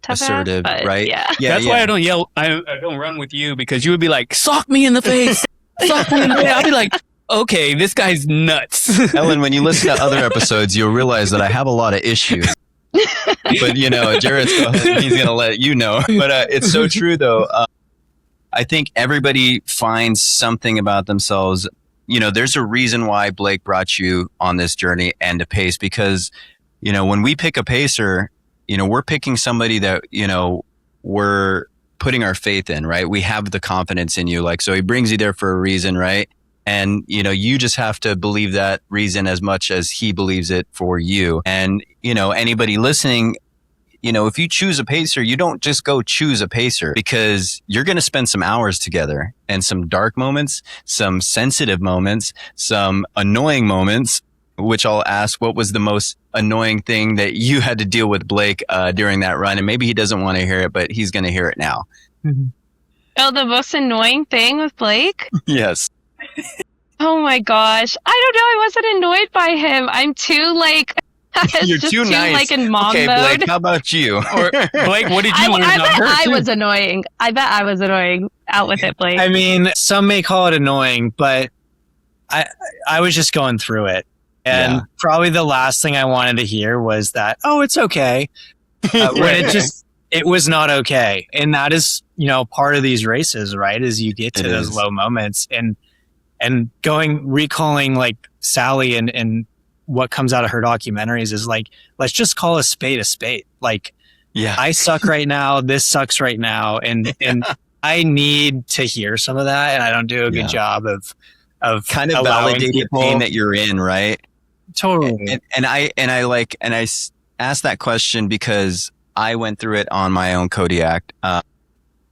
tough assertive, ass, right? Yeah. That's why I don't yell. I don't run with you, because you would be like, sock me in the face. Sock me in the face. I'd be like, okay, this guy's nuts. Ellen, when you listen to other episodes, you'll realize that I have a lot of issues. But Jared's he's going to let you know. But it's so true, though. I think everybody finds something about themselves. There's a reason why Blake brought you on this journey and to pace, because, when we pick a pacer, we're picking somebody that, we're putting our faith in, right? We have the confidence in you. So he brings you there for a reason, right? And, you just have to believe that reason as much as he believes it for you. And, anybody listening, if you choose a pacer, you don't just go choose a pacer, because you're going to spend some hours together, and some dark moments, some sensitive moments, some annoying moments, which I'll ask, what was the most annoying thing that you had to deal with Blake during that run? And maybe he doesn't want to hear it, but he's going to hear it now. Mm-hmm. Oh, the most annoying thing with Blake? Yes. Oh my gosh. I don't know. I wasn't annoyed by him. I'm too You're just too nice. In mom okay, mode. Blake, how about you? Or Blake, what did you learn about her? I was annoying. I bet I was annoying. Out with it, Blake. I mean, some may call it annoying, but I was just going through it. And probably the last thing I wanted to hear was that, oh, it's okay. When it was not okay. And that is, part of these races, right? Is you get to those low moments and recalling like Sally and what comes out of her documentaries is like, let's just call a spade a spade. Like, I suck right now. This sucks right now. And I need to hear some of that. And I don't do a good job of kind of validating the pain that you're in. Right. Totally. And I asked that question because I went through it on my own Kodiak.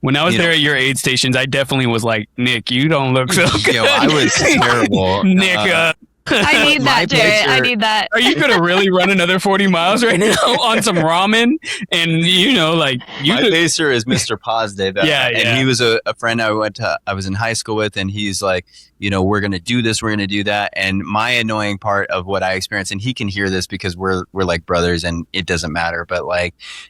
When I was there at your aid stations, I definitely was like, Nick, you don't look so good. I was terrible. Nick, I need that, Jarrett. I need that. Are you gonna really run another 40 miles right now on some ramen? And my pacer is Mr. Positive. And he was a friend I was in high school with, and he's like, we're gonna do this, we're gonna do that. And my annoying part of what I experienced, and he can hear this because we're like brothers, and it doesn't matter. But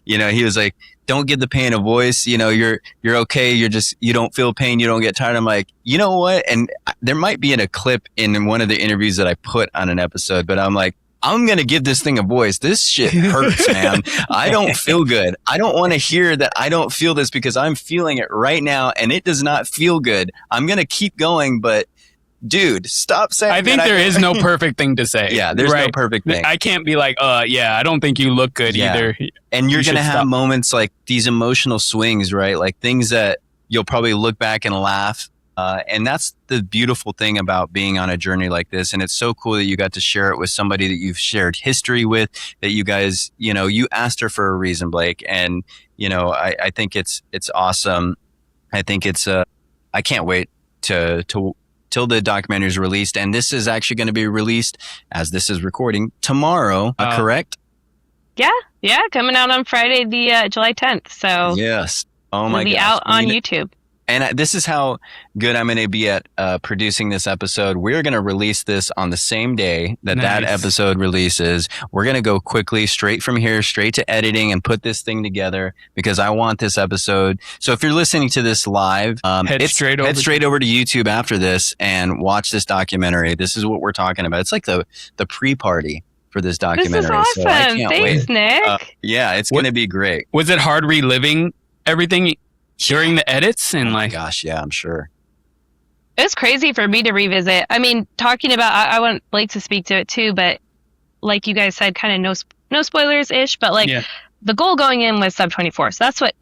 he was like, don't give the pain a voice. You're okay. You don't feel pain. You don't get tired. I'm like, you know what? And there might be in a clip in one of the interviews that I put on an episode, but I'm like, I'm going to give this thing a voice. This shit hurts, man. I don't feel good. I don't want to hear that I don't feel this because I'm feeling it right now and it does not feel good. I'm going to keep going, but dude, stop saying I think there is no perfect thing to say. Yeah, there's no perfect thing. I can't be like, I don't think you look good either. And you're going to have moments like these emotional swings, right? Like things that you'll probably look back and laugh. And that's the beautiful thing about being on a journey like this. And it's so cool that you got to share it with somebody that you've shared history with, that you guys, you asked her for a reason, Blake. And, I think it's awesome. I think it's, I can't wait till the documentary is released. And this is actually going to be released as this is recording tomorrow, correct? Yeah. Coming out on Friday, the July 10th. So yes. Oh my god. It'll be out on YouTube. And this is how good I'm going to be at producing this episode. We're going to release this on the same day that episode releases. We're going to go quickly, straight from here, straight to editing and put this thing together because I want this episode. So if you're listening to this live, head straight over to YouTube after this and watch this documentary. This is what we're talking about. It's like the pre-party for this documentary. This is awesome. So I can't Thanks, wait. Nick. It's going to be great. Was it hard reliving everything during the edits? And gosh, yeah, I'm sure. It was crazy for me to revisit. I mean, talking about, I want Blake to speak to it too, but like you guys said, kind of no spoilers ish, but the goal going in was sub 24. So that's what,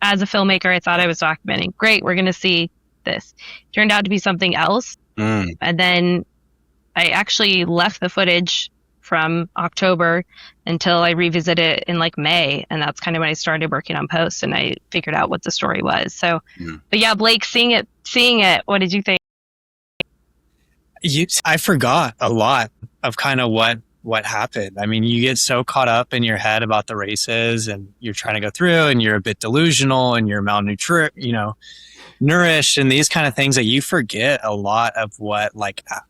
as a filmmaker, I thought I was documenting. Great. We're going to see this. Turned out to be something else. And then I actually left the footage from October until I revisited it in May. And that's kind of when I started working on post and I figured out what the story was. So, but yeah, Blake, seeing it, what did you think? I forgot a lot of kind of what happened. I mean, you get so caught up in your head about the races and you're trying to go through and you're a bit delusional and you're nourished and these kind of things that you forget a lot of what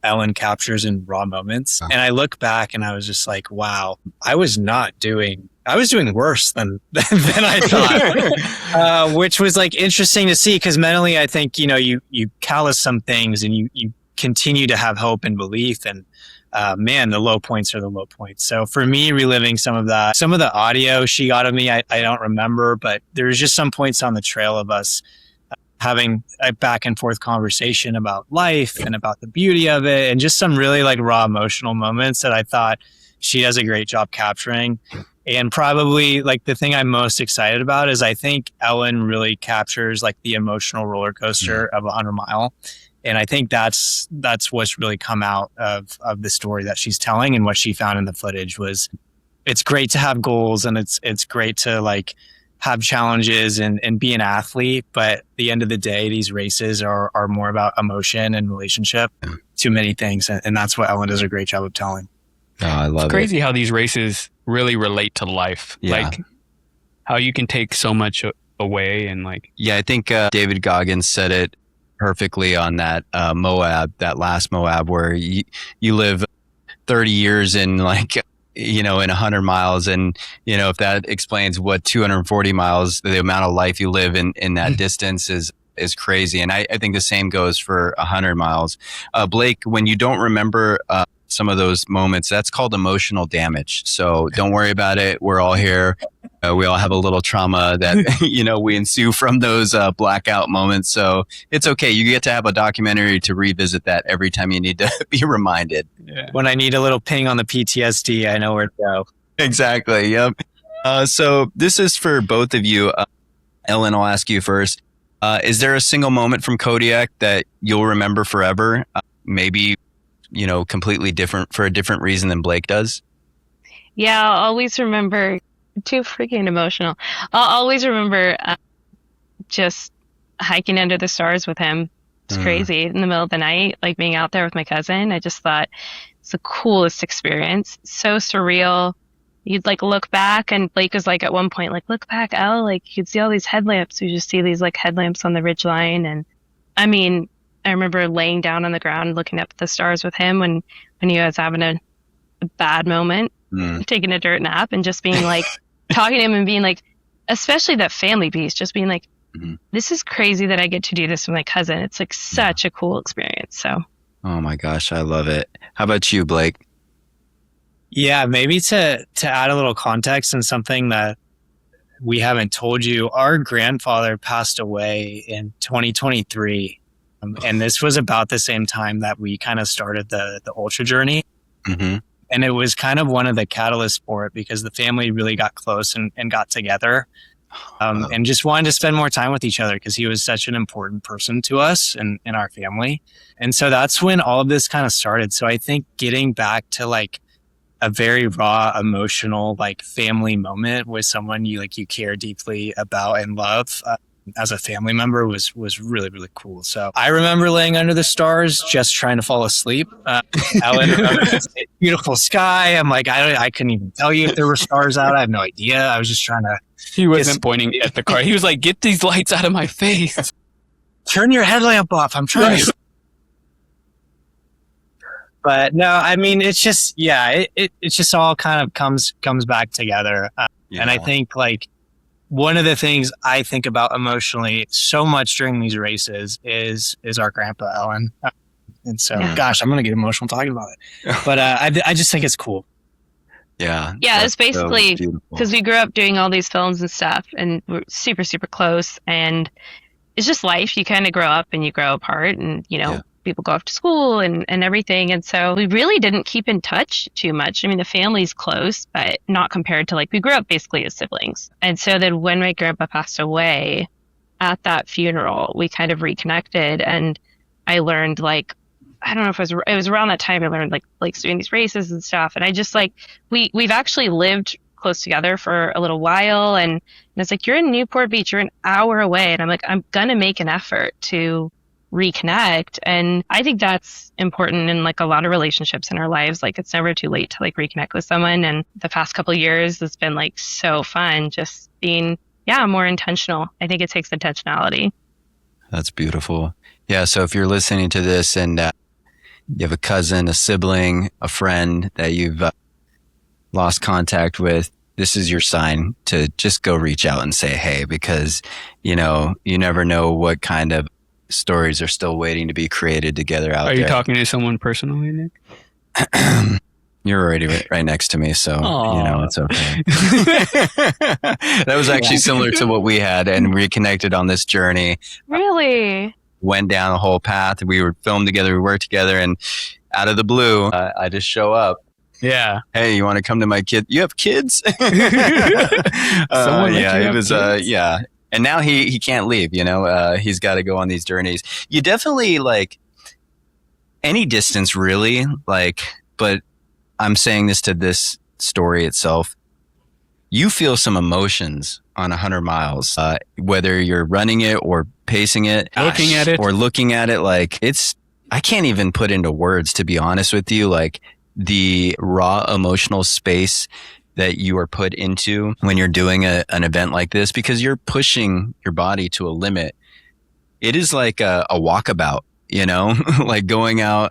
Ellen captures in raw moments. And I look back and I was just like, wow, I was doing worse than I thought, which was interesting to see because mentally I think, you callous some things and you continue to have hope and belief and the low points are the low points. So for me, reliving some of the audio she got of me, I don't remember, but there's just some points on the trail of us having a back and forth conversation about life and about the beauty of it and just some really raw emotional moments that I thought she does a great job capturing. And probably the thing I'm most excited about is I think Ellen really captures the emotional roller coaster of 100 Mile. And I think that's what's really come out of the story that she's telling and what she found in the footage was it's great to have goals and it's great to have challenges and be an athlete. But at the end of the day, these races are more about emotion and relationship to many things. And that's what Ellen does a great job of telling. Oh, I love it. It's crazy how these races really relate to life. Yeah. How you can take so much away and I think David Goggins said it perfectly on that that last Moab where you live 30 years in in 100 miles. And, if that explains what 240 miles, the amount of life you live in that distance is crazy. And I think the same goes for 100 miles. Blake, when you don't remember some of those moments, that's called emotional damage. So don't worry about it. We're all here. We all have a little trauma that, we ensue from those blackout moments. So it's okay. You get to have a documentary to revisit that every time you need to be reminded. Yeah. When I need a little ping on the PTSD, I know where to go. Exactly. Yep. So this is for both of you. Ellen, I'll ask you first. Is there a single moment from Kodiak that you'll remember forever? Maybe, completely different for a different reason than Blake does? Yeah, I'll always remember. Too freaking emotional. I'll always remember just hiking under the stars with him. It's crazy in the middle of the night, like being out there with my cousin. I just thought it's the coolest experience. So surreal. You'd like look back, and Blake was like at one point, like, look back, Elle, like you'd see all these headlamps. You just see these like headlamps on the ridgeline. And I mean, I remember laying down on the ground looking up at the stars with him when he was having a bad moment, taking a dirt nap, and just being like talking to him and being like, especially that family piece, just being like, this is crazy that I get to do this with my cousin. It's like such a cool experience. So, oh my gosh, I love it. How about you, Blake? Yeah, maybe to add a little context and something that we haven't told you, our grandfather passed away in 2023. And this was about the same time that we kind of started the ultra journey. And it was kind of one of the catalysts for it because the family really got close and got together and just wanted to spend more time with each other because he was such an important person to us and in our family. And so that's when all of this kind of started. So I think getting back to like a very raw, emotional, like family moment with someone you care deeply about and love as a family member was really, really cool. So I remember laying under the stars, just trying to fall asleep. Ellen remembers this beautiful sky. I'm like, I couldn't even tell you if there were stars out. I have no idea. I was just trying to. He wasn't pointing at the car. He was like, get these lights out of my face. Turn your headlamp off. I'm trying to. But no, I mean, it's just, it's just all kind of comes back together. And I think like, one of the things I think about emotionally so much during these races is our grandpa, Ellen. And so, gosh, I'm going to get emotional talking about it. But I just think it's cool. Yeah. Yeah, it's basically because we grew up doing all these films and stuff and we're super, super close. And it's just life. You kind of grow up and you grow apart and, people go off to school and everything. And so we really didn't keep in touch too much. I mean, the family's close, but not compared to like, we grew up basically as siblings. And so then when my grandpa passed away at that funeral, we kind of reconnected and I learned like, I don't know if it was around that time I learned like Blake's doing these races and stuff. And I just like, we've actually lived close together for a little while. And it's like, you're in Newport Beach, you're an hour away. And I'm like, I'm going to make an effort to reconnect. And I think that's important in like a lot of relationships in our lives. Like it's never too late to like reconnect with someone. And the past couple of years has been like so fun just being, more intentional. I think it takes intentionality. That's beautiful. Yeah. So if you're listening to this and you have a cousin, a sibling, a friend that you've lost contact with, this is your sign to just go reach out and say, hey, because, you never know what kind of stories are still waiting to be created together out there. Are you talking to someone personally, Nick? You're already right next to me, so it's okay. That was actually similar to what we had, and reconnected on this journey. Really? Went down the whole path. We were filmed together, we worked together, and out of the blue, I just show up. Yeah. Hey, you want to come to my kid? You have kids? And now he can't leave, he's got to go on these journeys. You definitely like any distance really, but I'm saying this to this story itself. You feel some emotions on 100 miles, whether you're running it or pacing it, looking at it. Like I can't even put into words, to be honest with you, like the raw emotional space that you are put into when you're doing an event like this, because you're pushing your body to a limit. It is like a walkabout, like going out,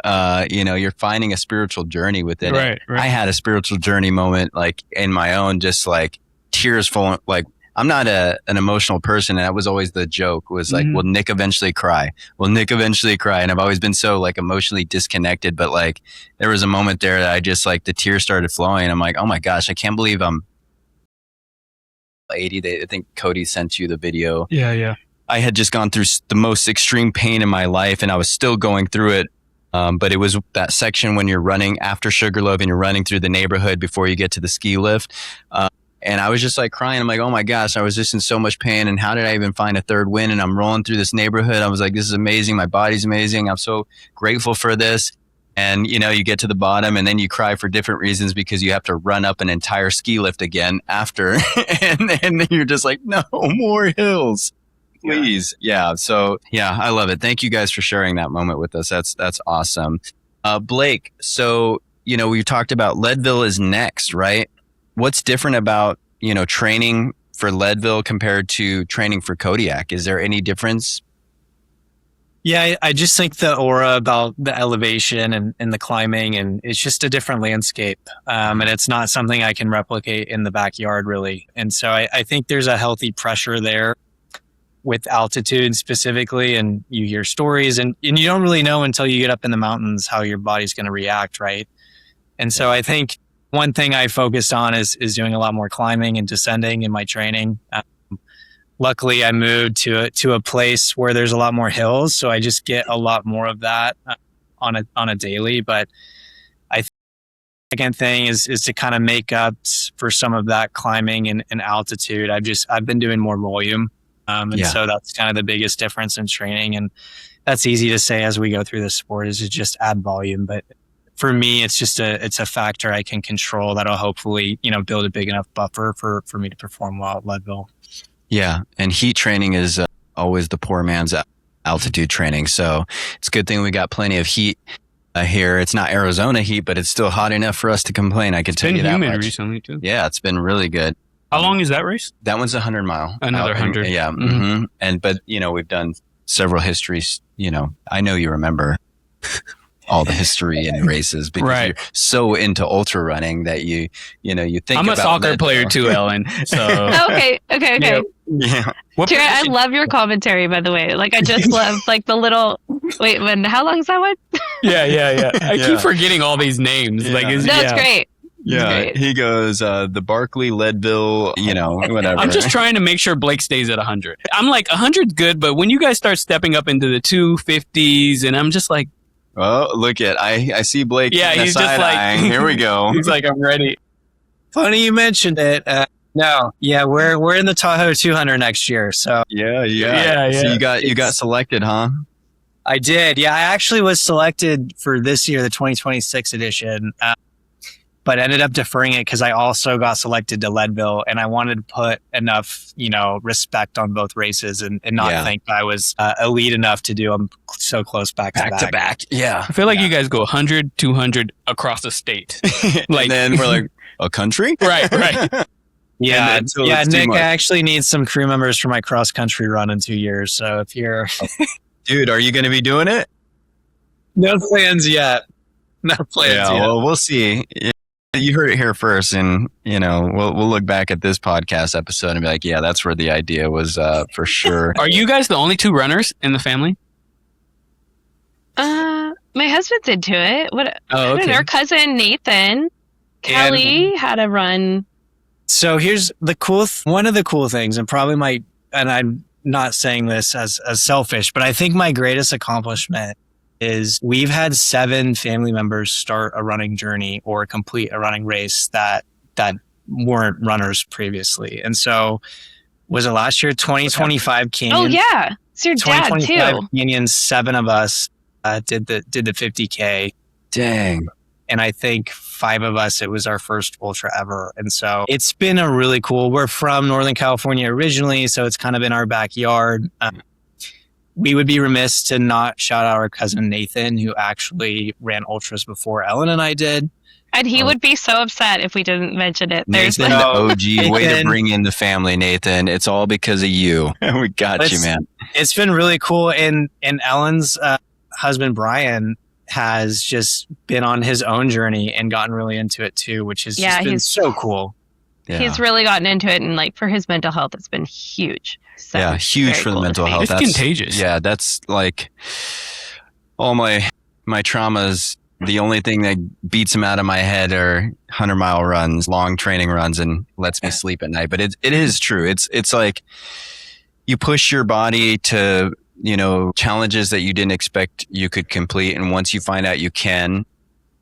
you're finding a spiritual journey within it. Right. I had a spiritual journey moment, like in my own, just like tears falling. Like I'm not an emotional person. And that was always the joke was like, will Nick eventually cry? Will Nick eventually cry? And I've always been so like emotionally disconnected, but like there was a moment there that I just like the tears started flowing. I'm like, oh my gosh, I can't believe I'm 80. I think Cody sent you the video. Yeah. I had just gone through the most extreme pain in my life, and I was still going through it. But it was that section when you're running after Sugarloaf and you're running through the neighborhood before you get to the ski lift. And I was just like crying. I'm like, oh my gosh, I was just in so much pain. And how did I even find a third win? And I'm rolling through this neighborhood. I was like, this is amazing. My body's amazing. I'm so grateful for this. And, you get to the bottom and then you cry for different reasons because you have to run up an entire ski lift again after. and then you're just like, no more hills. Please. Yeah. So yeah, I love it. Thank you guys for sharing that moment with us. That's awesome. Blake, so, we talked about Leadville is next, right? What's different about, training for Leadville compared to training for Kodiak? Is there any difference? Yeah, I just think the aura about the elevation and the climbing, and it's just a different landscape. And it's not something I can replicate in the backyard really. And so I think there's a healthy pressure there with altitude specifically, and you hear stories and you don't really know until you get up in the mountains how your body's going to react, right? And so I think one thing I focused on is doing a lot more climbing and descending in my training. Luckily, I moved to a place where there's a lot more hills, so I just get a lot more of that on a daily. But I think the second thing is to kind of make up for some of that climbing and altitude. I've been doing more volume. So that's kind of the biggest difference in training. And that's easy to say as we go through the sport is to just add volume. But for me, it's just it's a factor I can control that'll hopefully, build a big enough buffer for me to perform well at Leadville. Yeah. And heat training is always the poor man's altitude training. So it's a good thing we got plenty of heat here. It's not Arizona heat, but it's still hot enough for us to complain. I can tell you that much. It's been humid recently too. Yeah. It's been really good. How long is that race? That one's 100 mile. Another 100. Yeah. Mm-hmm. But we've done several histories, I know you remember all the history and races because you're so into ultra running that you think I'm about a soccer player too, Ellen. So Okay. Yeah. Jared, I love your commentary, by the way. Like, I just love the little. Wait, how long is that one? Yeah. I keep forgetting all these names. Yeah. That's great. Yeah, he goes, the Barkley, Leadville, whatever. I'm just trying to make sure Blake stays at 100. I'm like, 100's good, but when you guys start stepping up into the 250s, and I'm just like... Oh, look at, I see Blake. Yeah, he's just like... Here we go. He's like, I'm ready. Funny you mentioned it. No, yeah, we're in the Tahoe 200 next year, so... Yeah. So you got selected, huh? I did, yeah. I actually was selected for this year, the 2026 edition. But ended up deferring it because I also got selected to Leadville, and I wanted to put enough, respect on both races and not think I was elite enough to do them so close back to back. Yeah. I feel like you guys go 100, 200 across the state. Like, and then we're like, a country? Right. Yeah, Nick, I actually need some crew members for my cross country run in 2 years. So if you're... Dude, are you going to be doing it? No plans yet. Well, we'll see. You heard it here first, and we'll look back at this podcast episode and be like, yeah, that's where the idea was for sure. Are you guys the only two runners in the family? My husband's into it. Okay. Our cousin Nathan, Kelly had a run. So here's the one of the cool things, and probably and I'm not saying this as selfish, but I think my greatest accomplishment is we've had 7 family members start a running journey or complete a running race that weren't runners previously. And so was it last year, 2025 Canyon? Oh yeah. It's your dad too. Canyon, 7 of us did the 50K. Dang. And I think 5 of us, it was our first ultra ever. And so it's been a really cool, we're from Northern California originally, so it's kind of in our backyard. We would be remiss to not shout out our cousin Nathan, who actually ran ultras before Ellen and I did. And he would be so upset if we didn't mention it. Nathan, the OG, way to bring in the family, Nathan. It's all because of you. We got you, man. It's been really cool. And Ellen's husband, Brian, has just been on his own journey and gotten really into it too, which has just been so cool. Yeah. He's really gotten into it, and for his mental health, it's been huge. So huge for the mental health. It's contagious. Yeah, that's like all my traumas The only thing that beats him out of my head are 100-mile runs, long training runs, and lets me sleep at night. But it is true. It's like you push your body to, challenges that you didn't expect you could complete. And once you find out you can,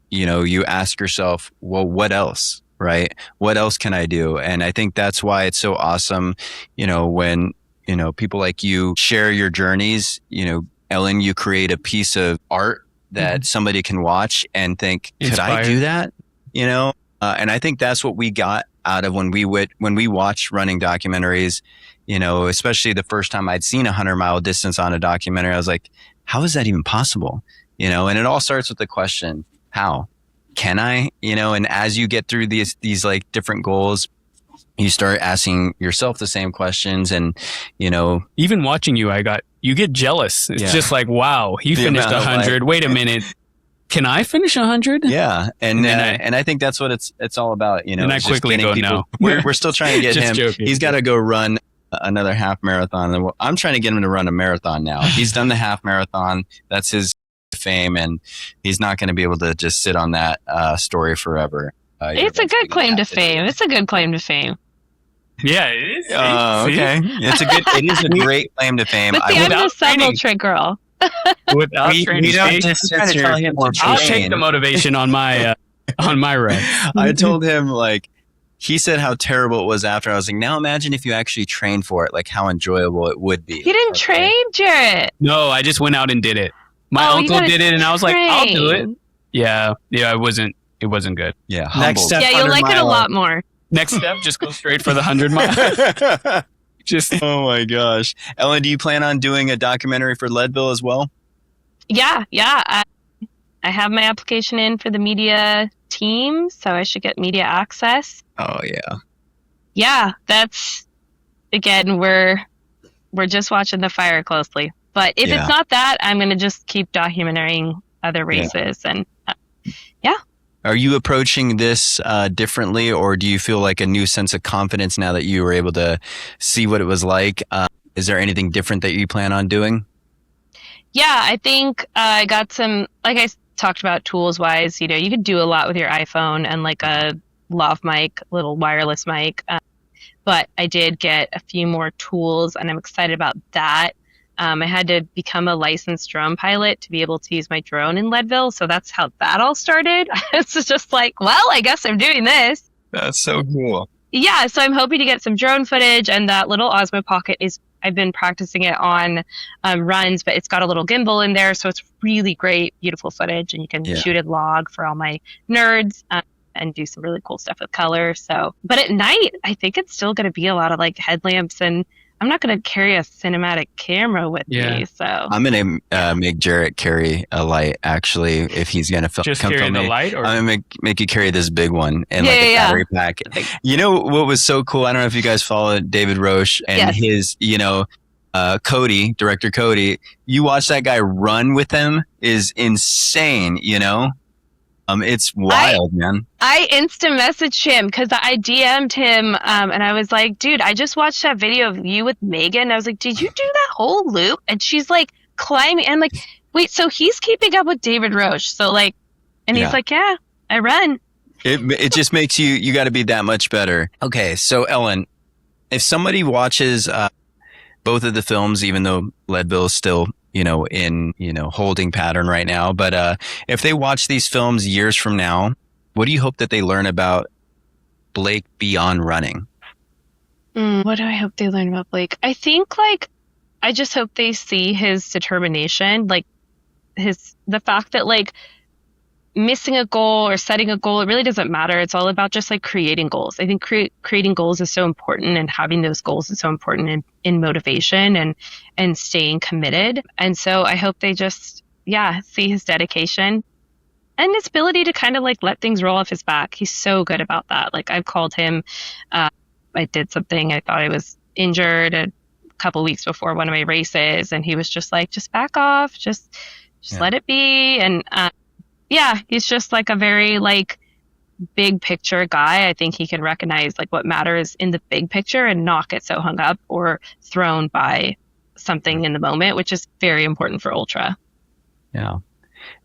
you ask yourself, well, what else, right? What else can I do? And I think that's why it's so awesome, when, people like you share your journeys. Ellen, you create a piece of art that somebody can watch and think, could I do that? And I think that's what we got out of when we watch running documentaries, especially the first time I'd seen 100-mile distance on a documentary. I was like, how is that even possible? And it all starts with the question, how can I, and as you get through these like different goals, you start asking yourself the same questions. And, even watching you, you get jealous. It's just like, wow, he finished 100. Wait a minute. Can I finish 100? Yeah. And I think that's what it's all about. And I quickly go, no. We're still trying to get him. Joking. He's got to go run another half marathon. And I'm trying to get him to run a marathon now. He's done the half marathon. That's his fame. And he's not going to be able to just sit on that story forever. It's a good claim to fame. It's a good claim to fame. Yeah, it is. Okay. It is a great claim to fame. But see, I'm the subaltern girl. Without training, I'll take the motivation on my run. I told him, he said how terrible it was after. I was like, now imagine if you actually trained for it, like how enjoyable it would be. You didn't train, Jarrett. No, I just went out and did it. My uncle did it, and I was like, I'll do it. Yeah, it wasn't good. Yeah, next step. Yeah, you'll like it a lot more. Next step, just go straight for the 100 mile. Oh my gosh. Ellen, do you plan on doing a documentary for Leadville as well? Yeah. I have my application in for the media team, so I should get media access. Oh yeah. Yeah, that's, again, we're just watching the fire closely. But if it's not that, I'm going to just keep documenting other races. And Are you approaching this differently, or do you feel like a new sense of confidence now that you were able to see what it was like? Is there anything different that you plan on doing? Yeah, I think I got some, like I talked about tools wise, you could do a lot with your iPhone and like a lav mic, little wireless mic. But I did get a few more tools, and I'm excited about that. I had to become a licensed drone pilot to be able to use my drone in Leadville. So that's how that all started. It's just like, well, I guess I'm doing this. That's so cool. Yeah. So I'm hoping to get some drone footage, and that little Osmo Pocket I've been practicing it on runs, but it's got a little gimbal in there. So it's really great, beautiful footage, and you can shoot it log for all my nerds and do some really cool stuff with color. So, but at night, I think it's still going to be a lot of like headlamps, and I'm not going to carry a cinematic camera with me, so I'm going to make Jarrett carry a light. Actually, if he's going to come carry the light, or I'm going to make you carry this big one and a battery pack. You know what was so cool? I don't know if you guys followed David Roche and his, director Cody. You watch that guy run with him is insane. It's wild, man. I instant messaged him because I DM'd him and I was like, dude, I just watched that video of you with Megan. I was like, did you do that whole loop? And she's like climbing. And I'm like, wait, so he's keeping up with David Roche. So like, and he's like, yeah, I run. It just makes you got to be that much better. Okay. So Ellen, if somebody watches both of the films, even though Leadville is still in holding pattern right now. But if they watch these films years from now, what do you hope that they learn about Blake beyond running? What do I hope they learn about Blake? I think I just hope they see his determination, the fact that missing a goal or setting a goal, it really doesn't matter. It's all about just creating goals. I think creating goals is so important, and having those goals is so important in motivation and staying committed. And so I hope they just, see his dedication and his ability to kind of let things roll off his back. He's so good about that. I've called him, I did something, I thought I was injured a couple weeks before one of my races, and he was just just back off, just let it be. And, he's just a very big picture guy. I think he can recognize what matters in the big picture and not get so hung up or thrown by something in the moment, which is very important for ultra. Yeah.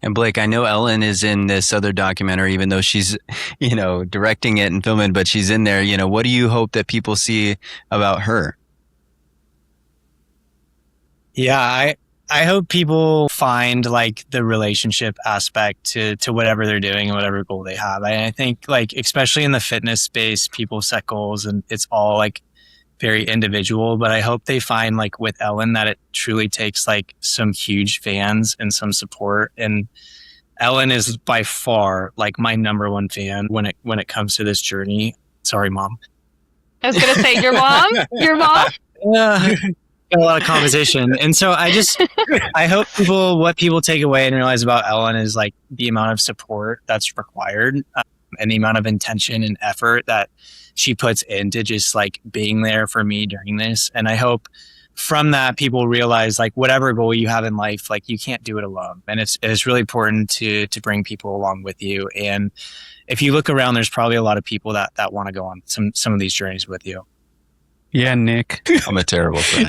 And Blake, I know Ellen is in this other documentary, even though she's, directing it and filming, but she's in there. What do you hope that people see about her? Yeah, I hope people find like the relationship aspect to whatever they're doing and whatever goal they have. I think like, especially in the fitness space, people set goals and it's all like very individual, but I hope they find like with Ellen that it truly takes like some huge fans and some support. And Ellen is by far like my number one fan when it comes to this journey. Sorry, Mom. I was going to say your mom. Got a lot of competition. And so I hope what people take away and realize about Ellen is like the amount of support that's required and the amount of intention and effort that she puts into just like being there for me during this. And I hope from that people realize like whatever goal you have in life, like you can't do it alone. And it's really important to bring people along with you. And if you look around, there's probably a lot of people that want to go on some of these journeys with you. Yeah, Nick. I'm a terrible friend,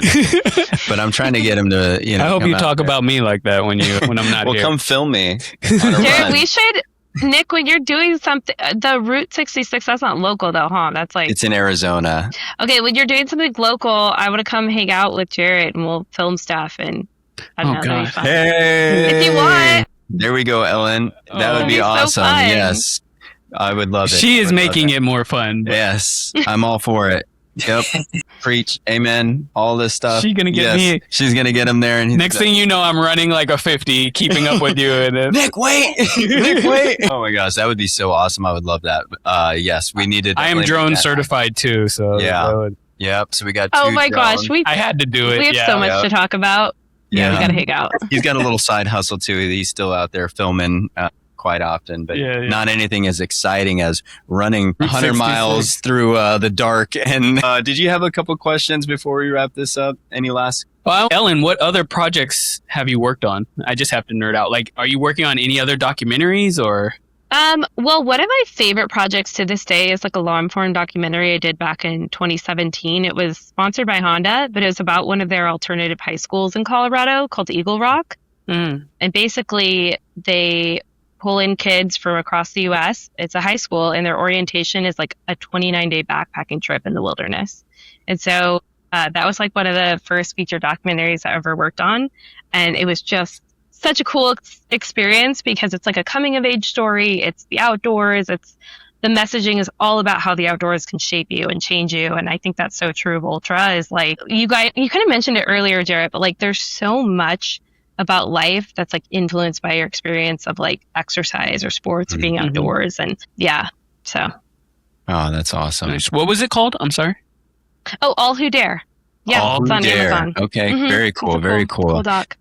but I'm trying to get him to, I hope you talk about me like that when I'm not here. Well, come film me. Jared, we should, Nick, when you're doing something, the Route 66, that's not local though, huh? That's like... It's in Arizona. Okay, when you're doing something local, I want to come hang out with Jared and we'll film stuff and I don't know. God. Hey! If you want. There we go, Ellen. That would be awesome. So yes. I would love it. She is making it more fun. Yes. I'm all for it. Yep. Preach. Amen. All this stuff. She's gonna get me. She's gonna get him there. And next thing you know, I'm running like a 50, keeping up with you. And then... Nick, wait. Nick, wait. Oh my gosh, that would be so awesome. I would love that. Yes, we needed. I am drone certified too, so yeah. Yep. So we got. Oh my gosh, I had to do it. We have so much to talk about. Yeah, we gotta hang out. He's got a little side hustle too. He's still out there filming. Quite often, but not anything as exciting as running 100 miles through the dark. And did you have a couple questions before we wrap this up? Any last? Well, Ellen, what other projects have you worked on? I just have to nerd out. Like, are you working on any other documentaries or? Well, one of my favorite projects to this day is like a law-informed documentary I did back in 2017. It was sponsored by Honda, but it was about one of their alternative high schools in Colorado called Eagle Rock. And basically they pull in kids from across the U.S. It's a high school, and their orientation is like a 29-day backpacking trip in the wilderness. And so that was like one of the first feature documentaries I ever worked on. And it was just such a cool experience because it's like a coming-of-age story. It's the outdoors. The messaging is all about how the outdoors can shape you and change you. And I think that's so true of Ultra is like, you kind of mentioned it earlier, Jared, but like there's so much about life that's like influenced by your experience of like exercise or sports or being outdoors. And so. Oh, that's awesome. Nice. What was it called? I'm sorry. Oh, All Who Dare. Yeah, All it's on Dare. Amazon. Okay, very cool, very cool. Cool doc.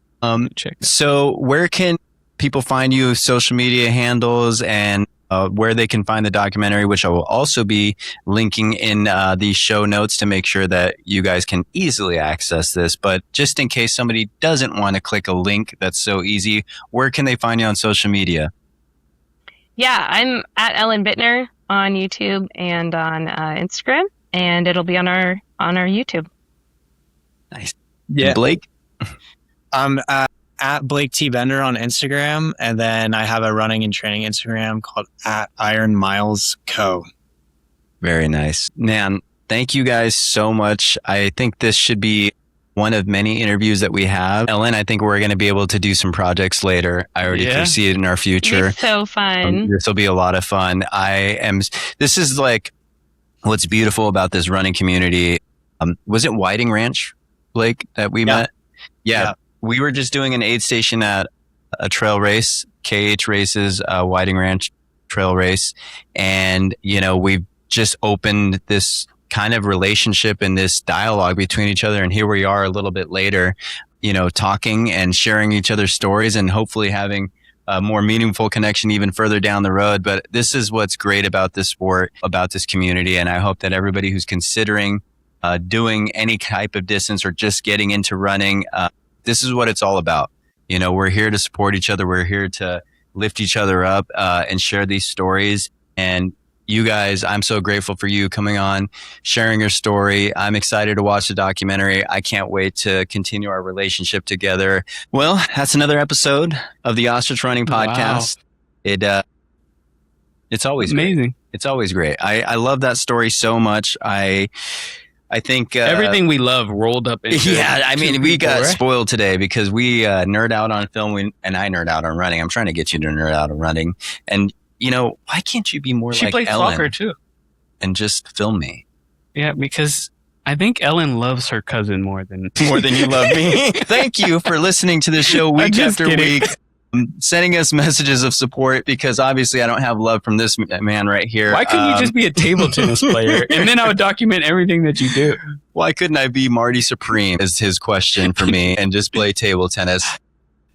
So where can people find you, social media handles, and where they can find the documentary, which I will also be linking in the show notes to make sure that you guys can easily access this. But just in case somebody doesn't want to click a link that's so easy, where can they find you on social media? Yeah, I'm at Ellen Bittner on YouTube and on Instagram, and it'll be on our YouTube. Nice. Yeah. And Blake? At Blake T. Bender on Instagram, and then I have a running and training Instagram called at Iron Miles Co. Very nice. Man, thank you guys so much. I think this should be one of many interviews that we have. Ellen, I think we're going to be able to do some projects later. I already foresee it in our future. It's so fun. This will be a lot of fun. This is like what's beautiful about this running community. Was it Whiting Ranch, Blake, that we met? Yeah. We were just doing an aid station at a trail race, KH Races, Whiting Ranch trail race. And, we've just opened this kind of relationship and this dialogue between each other. And here we are a little bit later, talking and sharing each other's stories and hopefully having a more meaningful connection even further down the road. But this is what's great about this sport, about this community. And I hope that everybody who's considering doing any type of distance or just getting into running, this is what it's all about. We're here to support each other. We're here to lift each other up and share these stories. And, you guys, I'm so grateful for you coming on, sharing your story. I'm excited to watch the documentary. I can't wait to continue our relationship together. Well, that's another episode of the Ostrich Running Podcast. Wow. It's always amazing. Great. It's always great. I love that story so much. I think everything we love rolled up into we got spoiled today because we nerd out on film and I nerd out on running. I'm trying to get you to nerd out on running. And, why can't you be more like Ellen? She plays soccer too. And just film me. Yeah, because I think Ellen loves her cousin more than you love me. Thank you for listening to the show week after week. Sending us messages of support because obviously I don't have love from this man right here. Why couldn't you just be a table tennis player and then I would document everything that you do? Why couldn't I be Marty Supreme is his question for me and just play table tennis.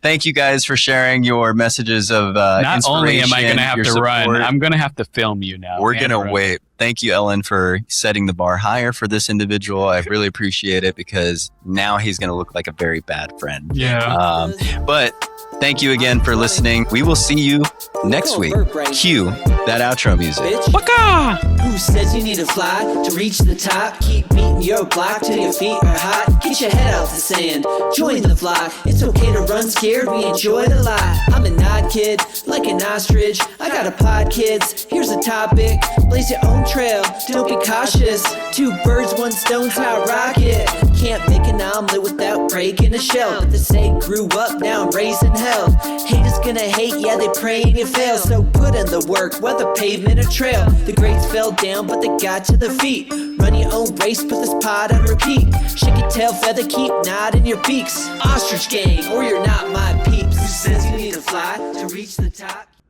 Thank you guys for sharing your messages of Not only am I going to have to run, I'm going to have to film you now. We're going to wait. Thank you, Ellen, for setting the bar higher for this individual. I really appreciate it because now he's going to look like a very bad friend. Yeah. But thank you again for listening. We will see you next week. Cue that outro music. Waka! Who says you need to fly to reach the top? Keep beating your block till your feet are hot. Get your head out the sand, join the flock. It's okay to run scared, we enjoy the lie. I'm an odd kid, like an ostrich. I got a pod, kids. Here's a topic. Blaze your own trail, don't be cautious. 2 birds, 1 stone's how I rock it. Can't make an omelet without breaking a shell. But this egg grew up, now I'm raising hell. Haters gonna hate, yeah, they pray and you fail. So put in the work, whether pavement or trail. The grades fell down, but they got to the feet. Run your own race, put this pod on repeat. Shake your tail feather, keep nodding your beaks. Ostrich gang, or you're not my peeps. Who says you need to fly to reach the top?